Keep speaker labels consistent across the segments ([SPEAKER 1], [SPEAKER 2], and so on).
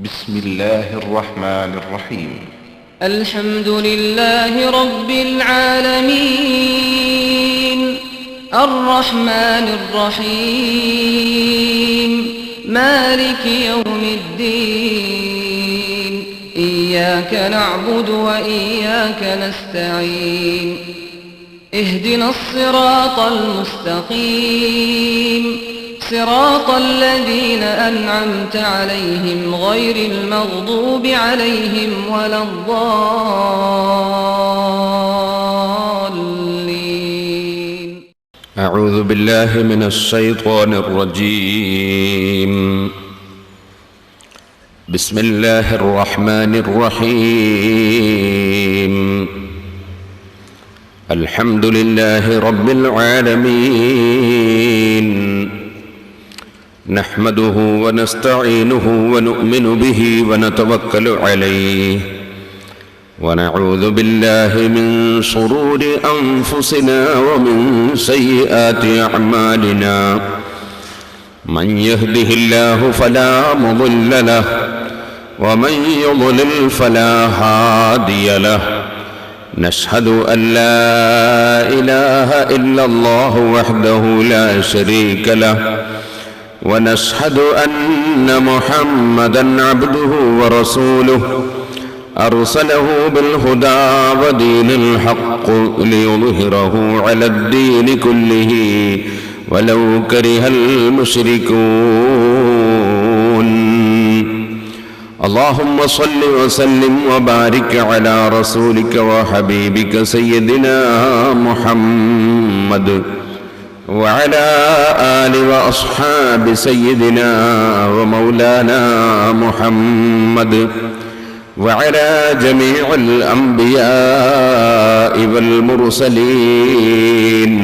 [SPEAKER 1] بسم الله الرحمن الرحيم.
[SPEAKER 2] الحمد لله رب العالمين الرحمن الرحيم مالك يوم الدين إياك نعبد وإياك نستعين اهدنا الصراط المستقيم صراط الذين أنعمت عليهم غير المغضوب عليهم ولا الضالين.
[SPEAKER 3] أعوذ بالله من الشيطان الرجيم. بسم الله الرحمن الرحيم. الحمد لله رب العالمين. نحمده ونستعينه ونؤمن به ونتوكل عليه ونعوذ بالله من شرور أنفسنا ومن سيئات أعمالنا. من يهده الله فلا مضل له ومن يضلل فلا هادي له. نشهد أن لا إله إلا الله وحده لا شريك له ونشهد أن محمدًا عبده ورسوله أرسله بالهدى ودين الحق ليظهره على الدين كله ولو كره المشركون. اللهم صل وسلم وبارك على رسولك وحبيبك سيدنا محمد وعلى آل وأصحاب سيدنا ومولانا محمد وعلى جميع الأنبياء والمرسلين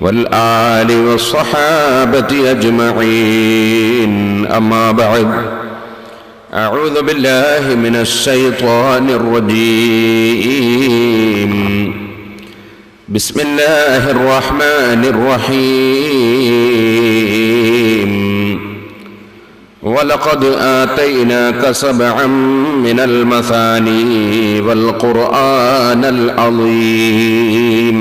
[SPEAKER 3] والآل والصحابة أجمعين. أما بعد، أعوذ بالله من الشيطان الرجيم. بسم الله الرحمن الرحيم. ولقد آتيناك سبعا من المثاني والقرآن العظيم.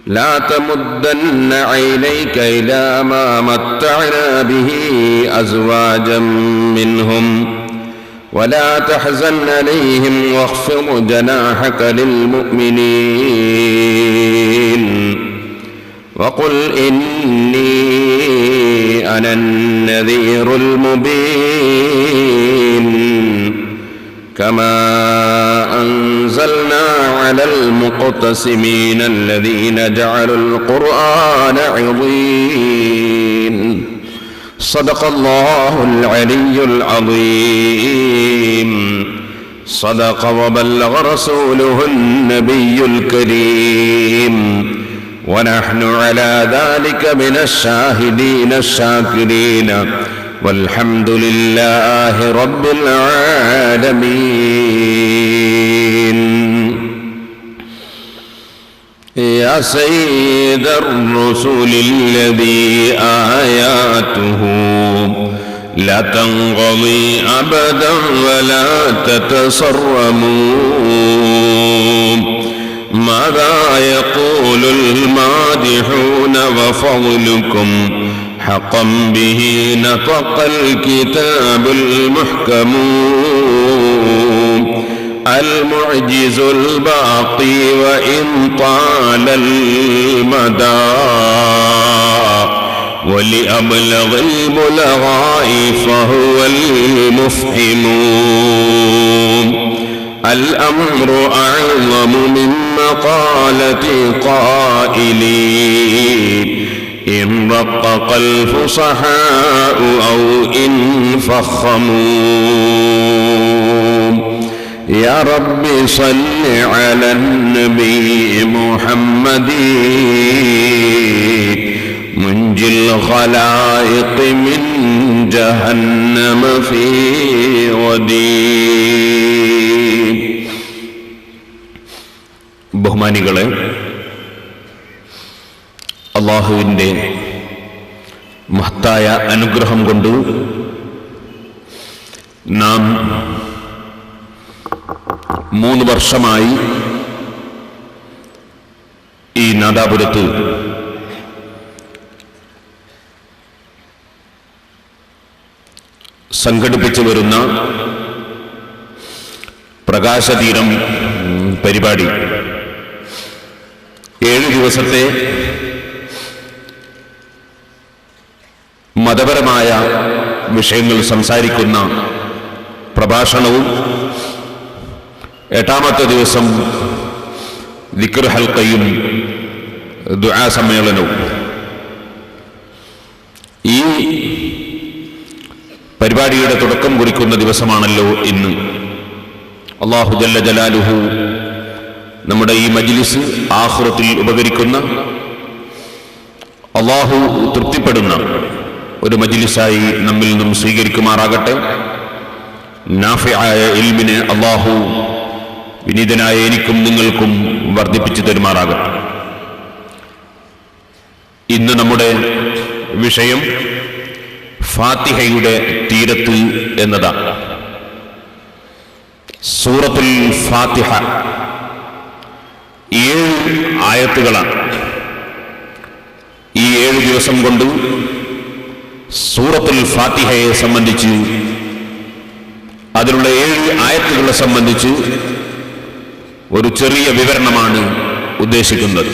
[SPEAKER 3] لا تمدن عينيك إلى ما متعنا به أزواجا منهم ولا تحزن عليهم واخفض جناحك للمؤمنين وقل إني أنا النذير المبين. كما أنزلنا على المقتسمين الذين جعلوا القرآن عضين. صدق الله العلي العظيم. صدق وبلغ رسوله النبي الكريم ونحن على ذلك من الشاهدين الشاكرين والحمد لله رب العالمين. يا سيد الرسل الذي آياته لا تنقضي أبدا ولا تتسرموا. ماذا يقول المادحون وفضلكم حقا به نطق الكتاب المحكم. المعجز الباقي وإن طال المدى ولأبلغ البلغاء فهو المفهم. الأمر أعظم من مقالة قائلين إن رقق الفصحاء أو إن فخموا. يا رب صل على النبي محمد منجي الخلائق من جهنم في ودين. ബഹുമാനികളെ, അല്ലാഹുവിൻ്റെ മഹത്തായ അനുഗ്രഹം കൊണ്ട് നാം 3 വർഷമായി ഈ നാദാപുരത്ത് സംഘടിപ്പിച്ചു വരുന്ന പ്രകാശതീരം പരിപാടി 7 ദിവസത്തെ മതപരമായ വിഷയങ്ങൾ സംസാരിക്കുന്ന പ്രഭാഷണവും 8ാമത്തെ ദിവസം ദിക്ർ ഹൽഖയും ദുആ സമ്മേളനവും. ഈ പരിപാടിയുടെ തുടക്കം കുറിക്കുന്ന ദിവസമാണല്ലോ ഇന്ന്. അല്ലാഹു ജല്ല ജലാലുഹു നമ്മുടെ ഈ മജ്ലിസ് ആഖിറത്തിൽ ഉപകരിക്കുന്ന, അല്ലാഹു തൃപ്തിപ്പെടുന്ന ഒരു മജ്ലിസായി നമ്മിൽ നിന്നും സ്വീകരിക്കുമാറാകട്ടെ. നാഫിആയ ഇൽമിനെ അല്ലാഹു വിനീതനായ എനിക്കും നിങ്ങൾക്കും വർദ്ധിപ്പിച്ചു തരുമാറാകട്ടെ. ഇന്ന് നമ്മുടെ വിഷയം ഫാത്തിഹയുടെ തീരത്ത് എന്നതാണ്. സൂറത്തുൽ ഫാത്തിഹ 7 ആയത്തുകളാണ്. ഈ 7 ദിവസം കൊണ്ട് സൂറത്തുൽ ഫാത്തിഹയെ സംബന്ധിച്ച്, അതിലുള്ള 7 ആയത്തുകളെ സംബന്ധിച്ച് ഒരു ചെറിയ വിവരണമാണ് ഉദ്ദേശിക്കുന്നത്.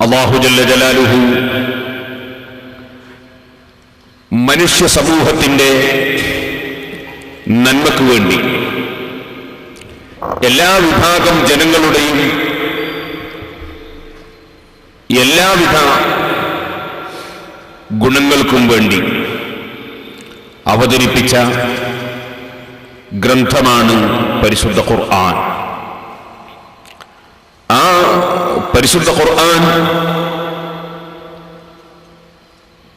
[SPEAKER 3] അല്ലാഹു ജല്ല ജലാലുഹു മനുഷ്യ സമൂഹത്തിന്റെ നന്മയ്ക്ക് വേണ്ടി എല്ലാ വിഭാഗം ജനങ്ങളുടെയും എല്ലാവിധ ഗുണങ്ങൾക്കും വേണ്ടി അവതരിപ്പിച്ച ഗ്രന്ഥമാണ് പരിശുദ്ധ ഖുർആൻ. ആ പരിശുദ്ധ ഖുർആൻ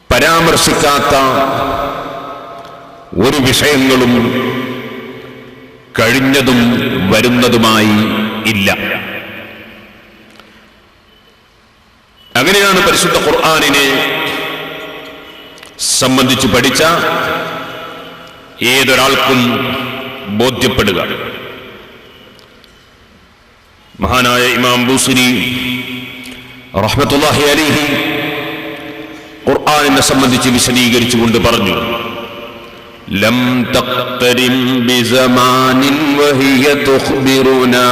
[SPEAKER 3] പരാമർശിക്കാത്ത ഒരു വിഷയങ്ങളും കഴിഞ്ഞതും വരുന്നതുമായി ഇല്ല. അങ്ങനെയാണ് പരിശുദ്ധ ഖുർആനിനെ സംബന്ധിച്ച് പഠിച്ച ഏതൊരാൾക്കും ബോധ്യപ്പെടുക. മഹാനായ ഇമാം ബൂസിരി റഹ്മത്തുള്ളാഹി അലൈഹി ഖുർആനിനെ സംബന്ധിച്ച് വിശദീകരിച്ചുകൊണ്ട് പറഞ്ഞു: ലം തഖ്തരിം ബിസമാനിൻ വഹിയ തുഖ്ബിറുനാ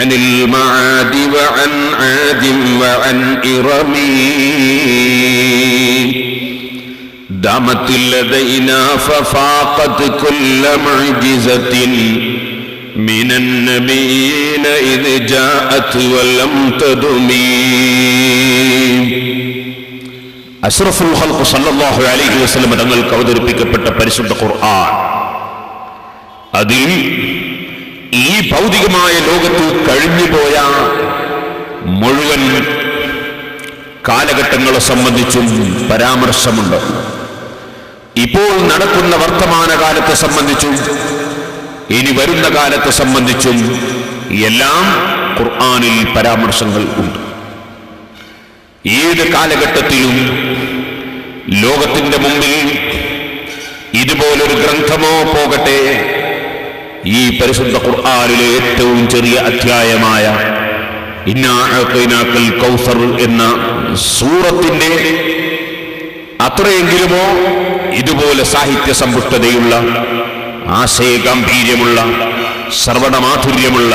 [SPEAKER 3] അനിൽ മആദി വഅൻ ആദിം വഅൻ ഇറമീ دامت لدينا ففاقت كل معجزة من النبيين إذ جاءت ولم تدمي. അഷ്റഫുൽ ഖൽഖ് സല്ലല്ലാഹു അലൈഹി വസല്ലം തങ്ങൾക്ക് അവതരിപ്പിക്കപ്പെട്ട പരിശുദ്ധ ഖുർആൻ, അതിൽ ഈ ഭൗതികമായ ലോകത്ത് കഴിഞ്ഞുപോയ മുഴുവൻ കാലഘട്ടങ്ങളെ സംബന്ധിച്ചും പരാമർശമുണ്ട്. ഇപ്പോൾ നടക്കുന്ന വർത്തമാനകാലത്തെ സംബന്ധിച്ചും ഇനി വരുന്ന കാലത്തെ സംബന്ധിച്ചും എല്ലാം ഖുർആനിൽ പരാമർശങ്ങൾ ഉണ്ട്. ഏത് കാലഘട്ടത്തിലും ലോകത്തിന്റെ മുമ്പിൽ ഇതുപോലൊരു ഗ്രന്ഥമോ പോകട്ടെ, ഈ പരിശുദ്ധ ഖുർആനിലെ ഏറ്റവും ചെറിയ അധ്യായമായ ഇന്നാ അഅ്തൈനാക്കൽ കൗസർ എന്ന സൂറത്തിന്റെ അത്രയെങ്കിലുമോ ഇതുപോലെ സാഹിത്യ സമ്പുഷ്ടതയുള്ള, ആശയഗാംഭീര്യമുള്ള, ശ്രവണമാധുര്യമുള്ള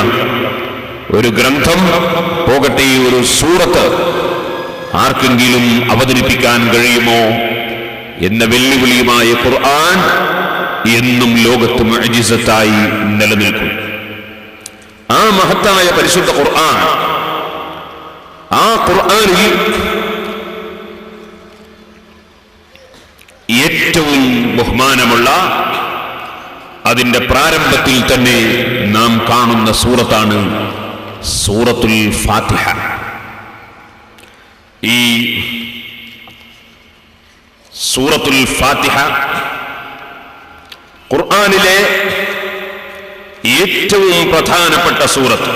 [SPEAKER 3] ഒരു ഗ്രന്ഥം പോകട്ടെ, ഒരു സൂറത്ത് ആർക്കെങ്കിലും അവതരിപ്പിക്കാൻ കഴിയുമോ എന്ന വെല്ലുവിളിയുമായ ഖുർആൻ എന്നും ലോകത്ത് മുഅ്ജിസത്തായി നിലനിൽക്കും. ആ മഹത്തായ പരിശുദ്ധ ഖുർആൻ, ആ ഖുർആനിൽ ഏറ്റവും ബഹുമാനമുള്ള, അതിന്റെ പ്രാരംഭത്തിൽ തന്നെ നാം കാണുന്ന സൂറത്താണ് സൂറത്തുൽ ഫാത്തിഹ. ഈ സൂറത്തുൽ ഫാത്തിഹ ഖുർആനിലെ ഏറ്റവും പ്രധാനപ്പെട്ട സൂറത്ത്.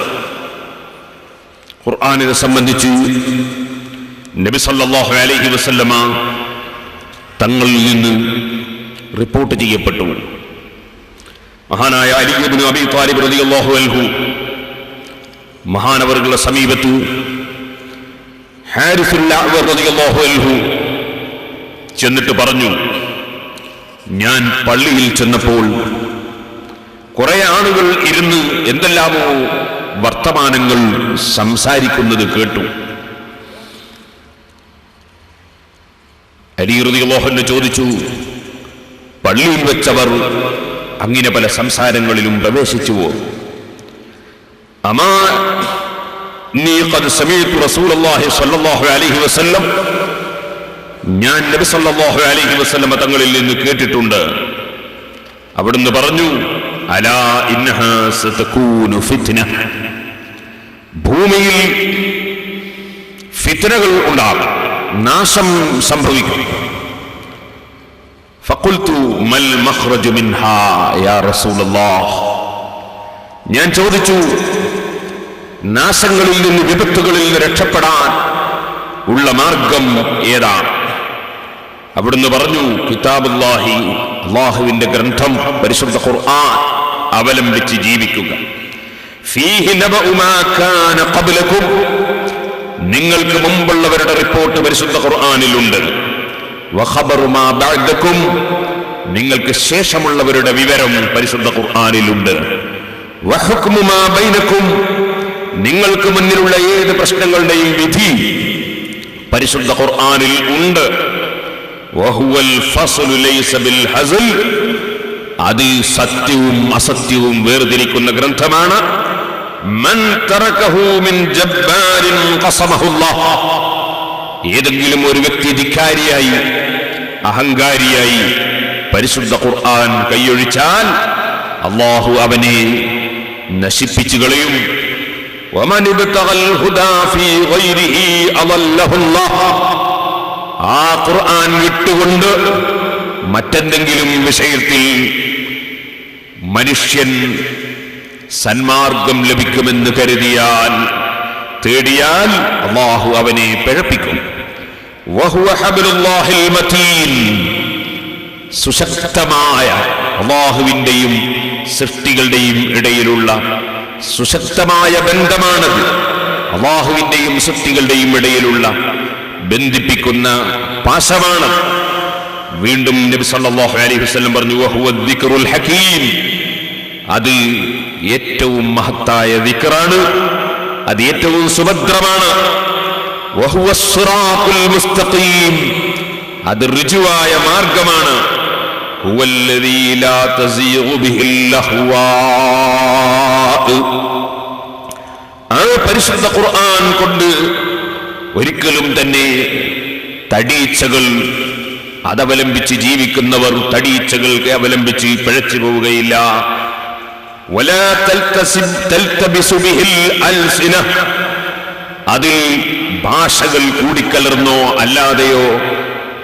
[SPEAKER 3] ഖുർആനിനെ സംബന്ധിച്ച് നബി സല്ലല്ലാഹു അലൈഹി വസല്ലമ തങ്ങളിൽ നിന്ന് റിപ്പോർട്ട് ചെയ്യപ്പെട്ടു. മഹാനായ അലി ഇബ്നു അബീ ത്വാലിബ് റളിയല്ലാഹു അൻഹു മഹാനവറുകളുടെ സമീപത്ത് ഹാരിസുൽ അഅ്വർ റളിയല്ലാഹു അൻഹു ചെന്നിട്ട് പറഞ്ഞു, ഞാൻ പള്ളിയിൽ ചെന്നപ്പോൾ കുറെ ആളുകൾ ഇരുന്ന് എന്തെല്ലാമോ വർത്തമാനങ്ങൾ സംസാരിക്കുന്നത് കേട്ടു. അലി റളിയല്ലാഹു അൻഹു ചോദിച്ചു, പള്ളിയിൽ വെച്ചവർ അങ്ങനെ പല സംസാരങ്ങളിലും പ്രവേശിച്ചുവോ? അമാ നീ ഖദ് സമീഅതു റസൂലുള്ളാഹി സ്വല്ലല്ലാഹു അലൈഹി വസല്ലം, ഞാൻ നബി സല്ലല്ലാഹു അലൈഹി വസല്ലം തങ്ങളിൽ നിന്ന് കേട്ടിട്ടുണ്ട്. അവിടുന്ന് പറഞ്ഞു, അലാ ഇന്നഹാ സതകൂനു ഫിത്ന, ഭൂമിയിൽ ഫിത്നകൾ ഉണ്ടാകും, നാശം സംഭവിക്കും. ഫഖുൽതു മൽ മഖ്റജു മിൻഹാ യാ റസൂലല്ലാഹ്, ഞാൻ ചോദിച്ചു, നാശങ്ങളിൽ നിന്ന് വിപത്തുകളിൽ നിന്ന് രക്ഷപ്പെടാൻ ഉള്ള മാർഗം ഏതാണ്? അവിടുന്ന് പറഞ്ഞു, കിതാബുല്ലാഹി, അല്ലാഹുവിന്റെ ഗ്രന്ഥം പരിശുദ്ധ ഖുർആൻ അവലംബിച്ച് ജീവിക്കുക. ഫീഹി നബഉ മാ കാന ഖബ്ലകും, നിങ്ങൾക്ക് മുമ്പുള്ളവരുടെ റിപ്പോർട്ട് പരിശുദ്ധ ഖുർആനിലുണ്ട്. വഖബറു മാ ബഅദകും, നിങ്ങൾക്ക് ശേഷമുള്ളവരുടെ വിവരം പരിശുദ്ധ ഖുർആനിലുണ്ട്. വഹുക്മു മാ ബൈനകും, നിങ്ങൾക്ക് മുന്നിലുള്ള ഏത് പ്രശ്നങ്ങളുടെയും വിധി പരിശുദ്ധ ഖുർആനിൽ ഉണ്ട്. വഹുവൽ ഫസ്ലു ലൈസ ബിൽ ഹസ്ൽ, അത് സത്യവും അസത്യവും വേർതിരിക്കുന്ന ഗ്രന്ഥമാണ്. മൻ തറകഹു മിൻ ജബ്ബാരിൻ ഖസമഹുല്ലാഹ്, ഏതെങ്കിലും ഒരു വ്യക്തി ധിക്കാരിയായി അഹങ്കാരിയായി പരിശുദ്ധ ഖുർആൻ കൈയൊഴിച്ചാൽ അല്ലാഹു അവനെ നശിപ്പിച്ചു കളയും. വമൻ ഇബ്തഗൽ ഹുദാ ഫീ ഗൈരിഹി അളല്ലഹുല്ലാഹ്, ആ ഖുർആൻ വിട്ടുകൊണ്ട് മറ്റെന്തെങ്കിലും വിഷയത്തിൽ മനുഷ്യൻ സന്മാർഗം ലഭിക്കുമെന്ന് കരുതിയാൽ, തേടിയാൽ അല്ലാഹു അവനെ പിഴപ്പിക്കും. വഹുവ ഹബ്ലുല്ലാഹിൽ മതീൻ, സുശക്തമായ അല്ലാഹുവിന്റെയും സൃഷ്ടികളുടെയും ഇടയിലുള്ള സുശക്തമായ ബന്ധമാണത്. അല്ലാഹുവിന്റെയും സൃഷ്ടികളുടെയും ഇടയിലുള്ള ബന്ധിപ്പിക്കുന്ന പാശമാണ്. വീണ്ടും നബി സല്ലല്ലാഹു അലൈഹി വസല്ലം പറഞ്ഞു, വഹുവ ദിക്റുൽ ഹകീം, അത് ഏറ്റവും മഹത്തായ ദിക്റാണ്, അത് ഏറ്റവും സുഭദ്രമാണ്. വഹുവ സിറാത്തുൽ മുസ്തഖീം, അത് ഋജുവായ മാർഗമാണ്. ഹുവല്ലദീ ലാ തസീഗു ബിഹിൽ അഹ്വാ, ആ പരിശുദ്ധ ഖുർആൻ കൊണ്ട് ഒരിക്കലും തന്നെ തടീച്ചകൾ അതവലംബിച്ച് ജീവിക്കുന്നവർ തടീച്ചകൾക്ക് അവലംബിച്ച് പിഴച്ചു പോവുകയില്ല. വലാ തൽതബിസു ബിഹിൽ അൽസിന, അതിൽ ഭാഷകൾ കൂടിക്കലർന്നോ അല്ലാതെയോ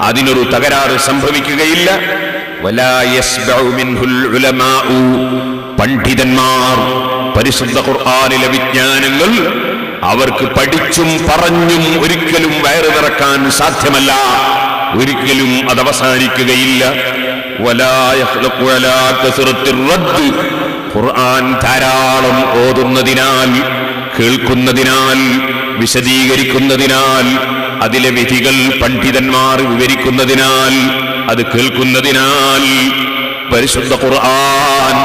[SPEAKER 3] അതിനൊരു തകരാറ് സംഭവിക്കുകയില്ല. വലാ യസ്ബഉ മിൻഹുൽ ഉലമാഉ, പണ്ഡിതന്മാർ പരിശുദ്ധ ഖുർആനിലെ വിജ്ഞാനങ്ങൾ അവർക്ക് പഠിച്ചും പറഞ്ഞും ഒരിക്കലും വയറ് നിറക്കാൻ സാധ്യമല്ല, ഒരിക്കലും അത് അവസാനിക്കുകയില്ല. വലാ യഖ്ലഖു അലാ കസ്റത്തിർ റദ്ദ്, ഖുർആൻ ധാരാളം ഓതുന്നതിനാൽ, കേൾക്കുന്നതിനാൽ, വിശദീകരിക്കുന്നതിനാൽ, അതിലെ വിധികൾ പണ്ഡിതന്മാർ വിവരിക്കുന്നതിനാൽ, അത് കേൾക്കുന്നതിനാൽ പരിശുദ്ധ ഖുർആൻ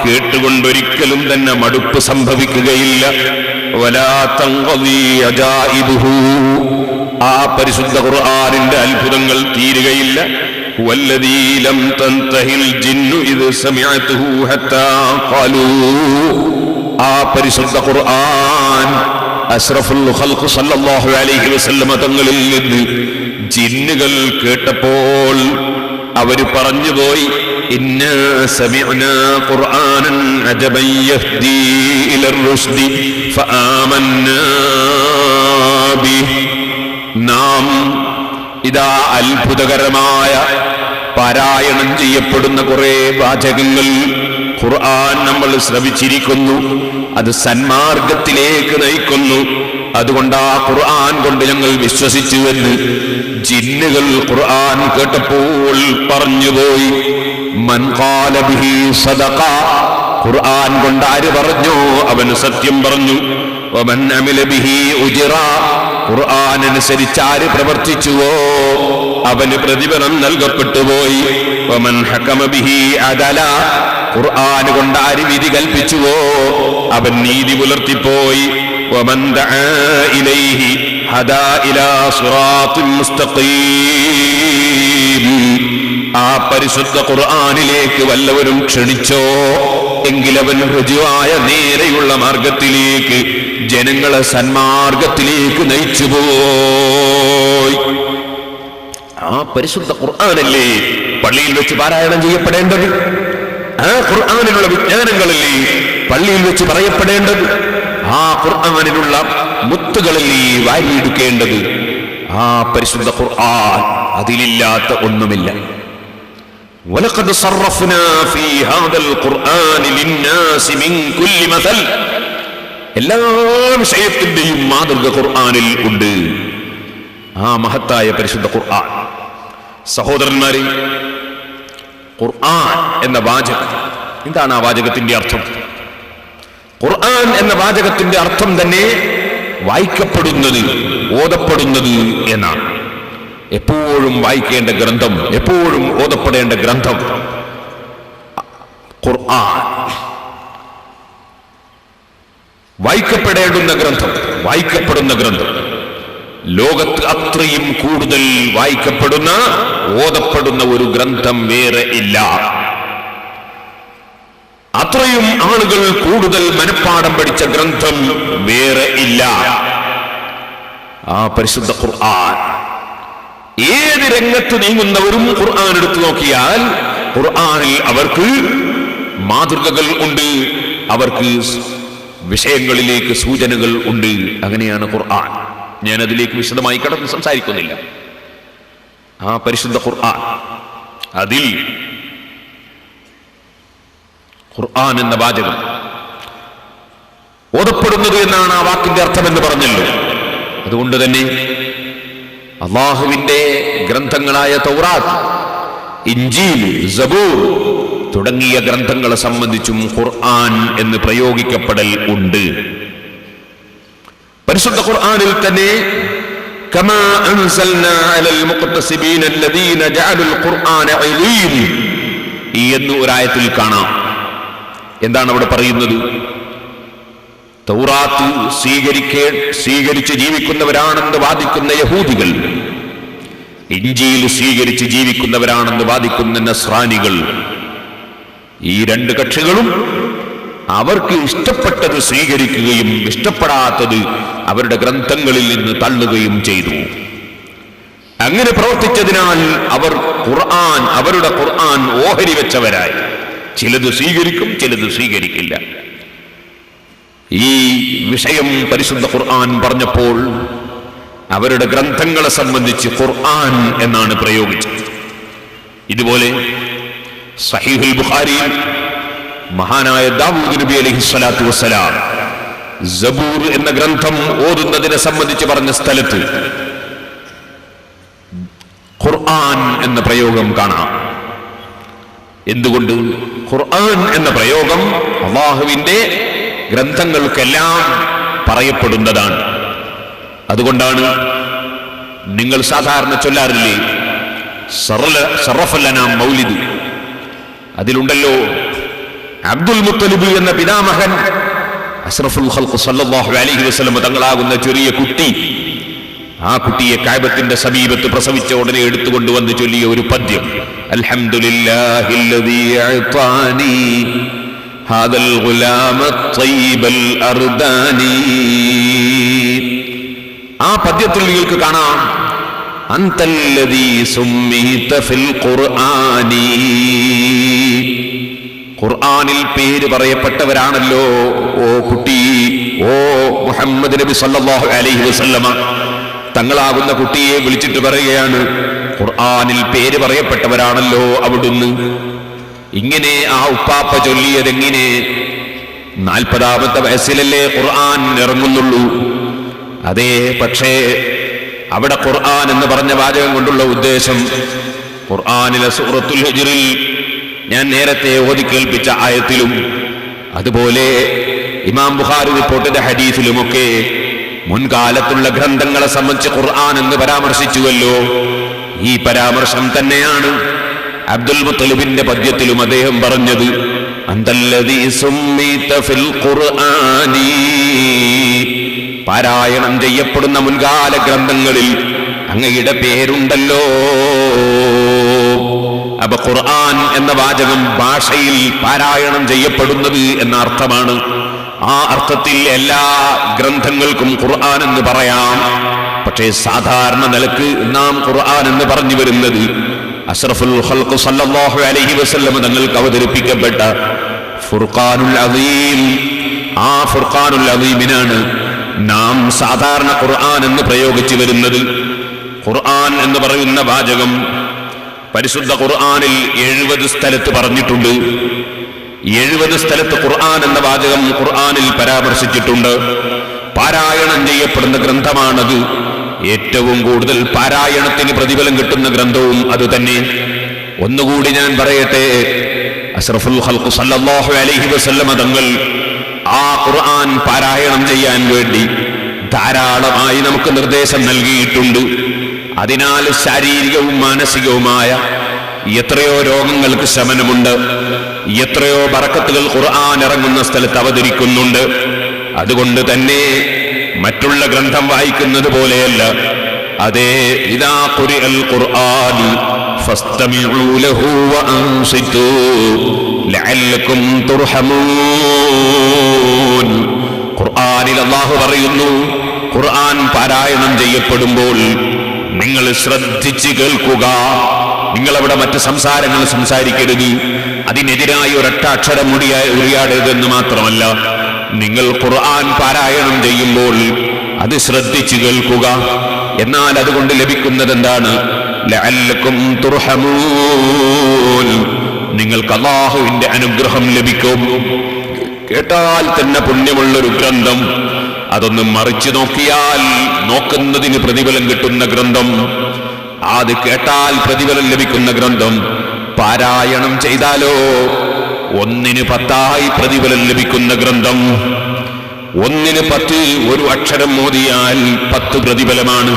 [SPEAKER 3] കേട്ടുകൊണ്ടൊരിക്കലും തന്നെ മടുപ്പ് സംഭവിക്കുകയില്ല. വലാ തൻഖളി അജായിബുഹു, ആ പരിശുദ്ധ ഖുർആനിന്റെ അത്ഭുതങ്ങൾ തീരുകയില്ല. വല്ലദീ ലം തൻതഹിൽ ജിന്നു ഇദ് സമിഅതുഹു ഹത്താ ഖാലൂ, ആ പരിശുദ്ധ ഖുർആൻ അഷ്റഫുൽ ഖൽഖ് സല്ലല്ലാഹു അലൈഹി വസല്ലം തങ്ങളിൽ നിന്ന് ജിന്നുകൾ കേട്ടപ്പോൾ അവർ പറഞ്ഞുപോയി, ഇന്നാ സമിഅനാ ഖുർആനൻ അജബൻ യഹ്ദീ ഇലർ റുശ്ദി ഫആമന്നാ ബിഹി, നാം ഇതാ അത്ഭുതകരമായ പാരായണം ചെയ്യപ്പെടുന്ന കുറെ വാചകങ്ങൾ ഖുർആൻ നമ്മൾ ശ്രവിച്ചിരിക്കുന്നു, അത് സന്മാർഗത്തിലേക്ക് നയിക്കുന്നു, അതുകൊണ്ട് ആ ഖുർആൻ കൊണ്ട് ഞങ്ങൾ വിശ്വസിച്ചുവെന്ന് ജിന്നുകൾ ഖുർആൻ കേട്ടപ്പോൾ പറഞ്ഞുപോയി. മൻ ഖാല ബിഹി സദഖ, ഖുർആൻ കൊണ്ട് ആര് പറഞ്ഞു അവൻ സത്യം പറഞ്ഞു. വമൻ അമില ബിഹി ഉജ്റ, ഖുർആൻ അനുസരിച്ച് ആര് പ്രവർത്തിച്ചുവോ അവന് പ്രതിഫലം നൽകപ്പെട്ടു പോയി. വമൻ ഹകമ ബിഹി അദല, ഖുർആൻ കൊണ്ട് ആര് വിധി കൽപ്പിച്ചുവോ അവൻ നീതി പുലർത്തിപ്പോയി. വമൻ ദഅ ഇലൈഹി ഹദാ ഇലാ സിറാത്തിൻ മുസ്തഖീം, ആ പരിശുദ്ധ ഖുർആനിലേക്ക് വല്ലവരും ക്ഷണിച്ചോ എങ്കിലവൻ രുജുവായ നേരെയുള്ള മാർഗത്തിലേക്ക്, ജനങ്ങളെ സന്മാർഗത്തിലേക്ക് നയിച്ചുപോയി. ആ പരിശുദ്ധ ഖുർആനല്ലേ പള്ളിയിൽ വെച്ച് പാരായണം ചെയ്യപ്പെടേണ്ടത്? ആ ഖുർആനിലുള്ള വിജ്ഞാനങ്ങളല്ലേ പള്ളിയിൽ വെച്ച് പറയപ്പെടേണ്ടത്? ആ ഖുർആനിലുള്ള മുത്തുകളല്ലേ വാരിയെടുക്കേണ്ടത്? ആ പരിശുദ്ധ ഖുർആൻ, അതിലില്ലാത്ത ഒന്നുമില്ല. വലഖദ് സർറഫ്നാ ഫീ ഹാദൽ ഖുർആനി ലിന്നാസി മിൻ കുല്ലി മസൽ, എല്ലാ വിഷയത്തിന്റെയും മാതൃക ഖുർആനിൽ ഉണ്ട്. ആ മഹത്തായ പരിശുദ്ധ ഖുർആൻ. സഹോദരന്മാരെ, ഖുർആൻ എന്ന വാചകം, എന്താണ് ആ വാചകത്തിന്റെ അർത്ഥം? ഖുർആൻ എന്ന വാചകത്തിന്റെ അർത്ഥം തന്നെ വായിക്കപ്പെടുന്നത്, ഓതപ്പെടുന്നത് എന്നാണ്. എപ്പോഴും വായിക്കേണ്ട ഗ്രന്ഥം, എപ്പോഴും ഓതപ്പെടേണ്ട ഗ്രന്ഥം ഖുർആൻ. വായിക്കപ്പെടേണ്ടുന്ന ഗ്രന്ഥം, വായിക്കപ്പെടുന്ന ഗ്രന്ഥം. ലോകത്ത് അത്രയും കൂടുതൽ വായിക്കപ്പെടുന്ന, ഓതപ്പെടുന്ന ഒരു ഗ്രന്ഥം വേറെ ഇല്ല. അത്രയും ആളുകൾ കൂടുതൽ മനഃപ്പാഠം പഠിച്ച ഗ്രന്ഥം വേറെ ഇല്ല. ആ പരിശുദ്ധ ഖുർആൻ. ഏത് രംഗത്ത് നീങ്ങുന്നവരും ഖുർആൻ എടുത്തു നോക്കിയാൽ ഖുർആനിൽ അവർക്ക് മാതൃകകൾ ഉണ്ട്, അവർക്ക് വിഷയങ്ങളിലേക്ക് സൂചനകൾ ഉണ്ട്. അങ്ങനെയാണ് ഖുർആൻ. ഞാൻ അതിലേക്ക് വിശദമായി കടന്ന് സംസാരിക്കുന്നില്ല. ആ പരിശുദ്ധ ഖുർആൻ, അതിൽ ഖുർആൻ എന്ന വാചകം ഓതപ്പെടുന്നത് എന്നാണ് ആ വാക്കിന്റെ അർത്ഥമെന്ന് പറഞ്ഞല്ലോ. അതുകൊണ്ട് തന്നെ അല്ലാഹുവിന്റെ ഗ്രന്ഥങ്ങളായ തൗറാത്ത്, ഇൻജീൽ, സബൂർ തുടങ്ങിയ ഗ്രന്ഥങ്ങളെ സംബന്ധിച്ചും ഖുർആൻ എന്ന് പ്രയോഗിക്കപ്പെടൽ ഉണ്ട്. പരിശുദ്ധ ഖുർആനിൽ തന്നെ കമാ അൻസൽനാ അലൽ മുഖ്തസിബീന അല്ലദീന ജഅലുൽ ഖുർആന അളീം എന്ന് ഒരായത്തിൽ കാണാം. എന്താണ് അവിടെ പറയുന്നത്? തൗറാത്ത് സ്വീകരിച്ച് ജീവിക്കുന്നവരാണെന്ന് വാദിക്കുന്ന യഹൂദികൾ, ഇൻജീൽ സ്വീകരിച്ച് ജീവിക്കുന്നവരാണെന്ന് വാദിക്കുന്ന നസ്രാനികൾ, ഈ രണ്ട് കക്ഷികളും അവർക്ക് ഇഷ്ടപ്പെട്ടത് സ്വീകരിക്കുകയും ഇഷ്ടപ്പെടാത്തത് അവരുടെ ഗ്രന്ഥങ്ങളിൽ നിന്ന് തള്ളുകയും ചെയ്തു. അങ്ങനെ പ്രവർത്തിച്ചതിനാൽ അവർ ഖുർആൻ, അവരുടെ ഖുർആൻ ഓഹരി വെച്ചവരായി. ചിലത് സ്വീകരിക്കും, ചിലത് സ്വീകരിക്കില്ല. ഈ വിഷയം പരിശുദ്ധ ഖുർആൻ പറഞ്ഞപ്പോൾ അവരുടെ ഗ്രന്ഥങ്ങളെ സംബന്ധിച്ച് ഖുർആൻ എന്നാണ് പ്രയോഗിച്ചത്. ഇതുപോലെ സഹീഹുൽ ബുഖാരിയിൽ മഹാനായ ദാവൂദ് നബി അലൈഹിസ്സലാത്തു വസ്സലാം സബൂർ എന്ന ഗ്രന്ഥം ഓതുന്നതിനെ സംബന്ധിച്ച് പറഞ്ഞ സ്ഥലത്ത് ഖുർആൻ എന്ന പ്രയോഗം കാണാം. എന്തുകൊണ്ട്? ഖുർആൻ എന്ന പ്രയോഗം അല്ലാഹുവിന്റെ ഗ്രന്ഥങ്ങൾക്കെല്ലാം പറയപ്പെടുന്നതാണ്. അതുകൊണ്ടാണ് നിങ്ങൾ സാധാരണ ചൊല്ലാറില്ലേ ശറഫലനാ മൗലിദ്? അതിലുണ്ടല്ലോ അബ്ദുൽ മുത്തലിബ് എന്ന പിതാമഹൻ അഷ്റഫുൽ ഖൽഖ് സല്ലല്ലാഹു അലൈഹി വസല്ലം തങ്ങളാകുന്ന ചെറിയ കുട്ടി, ആ കുട്ടിയെ കഅബത്തിന്റെ സമീപത്ത് പ്രസവിച്ച ഉടനെ എടുത്തുകൊണ്ടുവന്ന് ചൊല്ലിയ ഒരു പദ്യം, അൽഹംദുലില്ലാഹില്ലദീ അഅതാനി ഹാദൽ ഗുലാമ ത്വയ്യിബൽ അർദാനി. ആ പദ്യത്തിൽ നിങ്ങൾക്ക് കാണാം അന്തല്ലദീ സുമ്മീത ഫിൽ ഖുർആനി. ഖുർആനിൽ പേര് പറയപ്പെട്ടവരാണല്ലോ ഓ കുട്ടി, ഓ മുഹമ്മദ് നബി സല്ലല്ലാഹു അലൈഹി വസല്ലമ തങ്ങളാകുന്ന കുട്ടിയെ വിളിച്ചിട്ട് പറയുകയാണ്, ഖുർആനിൽ പേര് പറയപ്പെട്ടവരാണല്ലോ അവിടുന്ന്. ഇങ്ങനെ ആ ഉപ്പാപ്പ ചൊല്ലിയതെങ്ങനെ? 40ാമത്തെ വയസ്സിലല്ലേ ഖുർആൻ ഇറങ്ങുന്നുള്ളൂ. അതേ, പക്ഷേ അവിടെ ഖുർആൻ എന്ന് പറഞ്ഞ വാചകം കൊണ്ടുള്ള ഉദ്ദേശം ഖുർആനിലെ സൂറത്തുൽ ഹിജ്റിൽ ഞാൻ നേരത്തെ ഓതി കേൾപ്പിച്ച ആയത്തിലും അതുപോലെ ഇമാം ബുഖാരി റിപ്പോർട്ടിന്റെ ഹദീസിലുമൊക്കെ മുൻകാലത്തുള്ള ഗ്രന്ഥങ്ങളെ സംബന്ധിച്ച് ഖുർആൻ എന്ന് പരാമർശിച്ചുവല്ലോ. ഈ പരാമർശം തന്നെയാണ് അബ്ദുൽ മുത്തലിബിന്റെ പദ്യത്തിലും അദ്ദേഹം പറഞ്ഞത്. അന്തല്ലദീ സുമ്മീത ഫിൽ ഖുർആനി, പാരായണം ചെയ്യപ്പെടുന്ന മുൻകാല ഗ്രന്ഥങ്ങളിൽ അങ്ങയുടെ പേരുണ്ടല്ലോ. അപ്പൊ ഖുർആൻ എന്ന വാചകം ഭാഷയിൽ പാരായണം ചെയ്യപ്പെടുന്നത് എന്ന അർത്ഥമാണ്. ആ അർത്ഥത്തിൽ എല്ലാ ഗ്രന്ഥങ്ങൾക്കും ഖുർആൻ എന്ന് പറയാം. പക്ഷേ സാധാരണ നിലക്ക് നാം ഖുർആൻ എന്ന് പറഞ്ഞു വരുന്നത് അഷ്റഫുൽ ഖൽഖ് സല്ലല്ലാഹു അലൈഹി വസല്ലം തങ്ങൾക്ക് അവതരിപ്പിക്കപ്പെട്ട ഫുർഖാനുൽ അദീം, ആ ഫുർഖാനുൽ അദീമിനാണ് നാം സാധാരണ ഖുർആൻ എന്ന് പ്രയോഗിച്ചു വരുന്നത്. ഖുർആൻ എന്ന് പറയുന്ന വാചകം പരിശുദ്ധ ഖുർആനിൽ 70 സ്ഥലത്ത് പറഞ്ഞിട്ടുണ്ട്. 70 സ്ഥലത്ത് ഖുർആൻ എന്ന വാചകം ഖുർആനിൽ പരാമർശിച്ചിട്ടുണ്ട്. പാരായണം ചെയ്യപ്പെടുന്ന ഗ്രന്ഥമാണത്. ഏറ്റവും കൂടുതൽ പാരായണത്തിന് പ്രതിഫലം കിട്ടുന്ന ഗ്രന്ഥവും അത് തന്നെ. ഒന്നുകൂടി ഞാൻ പറയട്ടെ, അഷ്റഫുൽ ഖൽഖ് സല്ലല്ലാഹു അലൈഹി വസല്ലം തങ്ങൾ ആ ഖുർആൻ പാരായണം ചെയ്യാൻ വേണ്ടി ധാരാളമായി നമുക്ക് നിർദ്ദേശം നൽകിയിട്ടുണ്ട്. അതിനാൽ ശാരീരികവും മാനസികവുമായ എത്രയോ രോഗങ്ങൾക്ക് ശമനമുണ്ട്. എത്രയോ ബറക്കത്തുകൾ ഖുർആൻ ഇറങ്ങുന്ന സ്ഥലത്ത് അവതരിക്കുന്നുണ്ട്. അതുകൊണ്ട് തന്നെ മറ്റുള്ള ഗ്രന്ഥം വായിക്കുന്നത് പോലെയല്ല. അതേ, ഇദാ ഖുരിഅൽ ഖുർആൻ ഫസ്തമിഉ ലഹു വഅൻസിതു ലഅല്ലകും തുർഹമൂൻ. ഖുർആനിൽ അല്ലാഹു പറയുന്നു, ഖുർആൻ പാരായണം ചെയ്യപ്പെടുമ്പോൾ നിങ്ങൾ ശ്രദ്ധിച്ച് കേൾക്കുക. നിങ്ങളവിടെ മറ്റ് സംസാരങ്ങൾ സംസാരിക്കരുത്. അതിനെതിരായി ഒരൊറ്റ അക്ഷരം ഉരിയാടരുതെന്ന് മാത്രമല്ല, നിങ്ങൾ ഖുർആൻ പാരായണം ചെയ്യുമ്പോൾ അത് ശ്രദ്ധിച്ചു കേൾക്കുക. എന്നാൽ അതുകൊണ്ട് ലഭിക്കുന്നത് എന്താണ്? ലഅല്ലകും തുർഹമൂൻ, നിങ്ങൾക്ക് അല്ലാഹുവിന്റെ അനുഗ്രഹം ലഭിക്കും. കേട്ടാൽ തന്നെ പുണ്യമുള്ളൊരു ഗ്രന്ഥം, അതൊന്ന് മറിച്ചു നോക്കിയാൽ നോക്കുന്നതിന് പ്രതിഫലം കിട്ടുന്ന ഗ്രന്ഥം, അത് കേട്ടാൽ പ്രതിഫലം ലഭിക്കുന്ന ഗ്രന്ഥം പാരായണം ചെയ്താലോ 1-ന് 10 പ്രതിഫലം ലഭിക്കുന്ന ഗ്രന്ഥം. 1-ന് 10 ഒരു അക്ഷരം മോദിയാൽ 10 പ്രതിഫലമാണ്.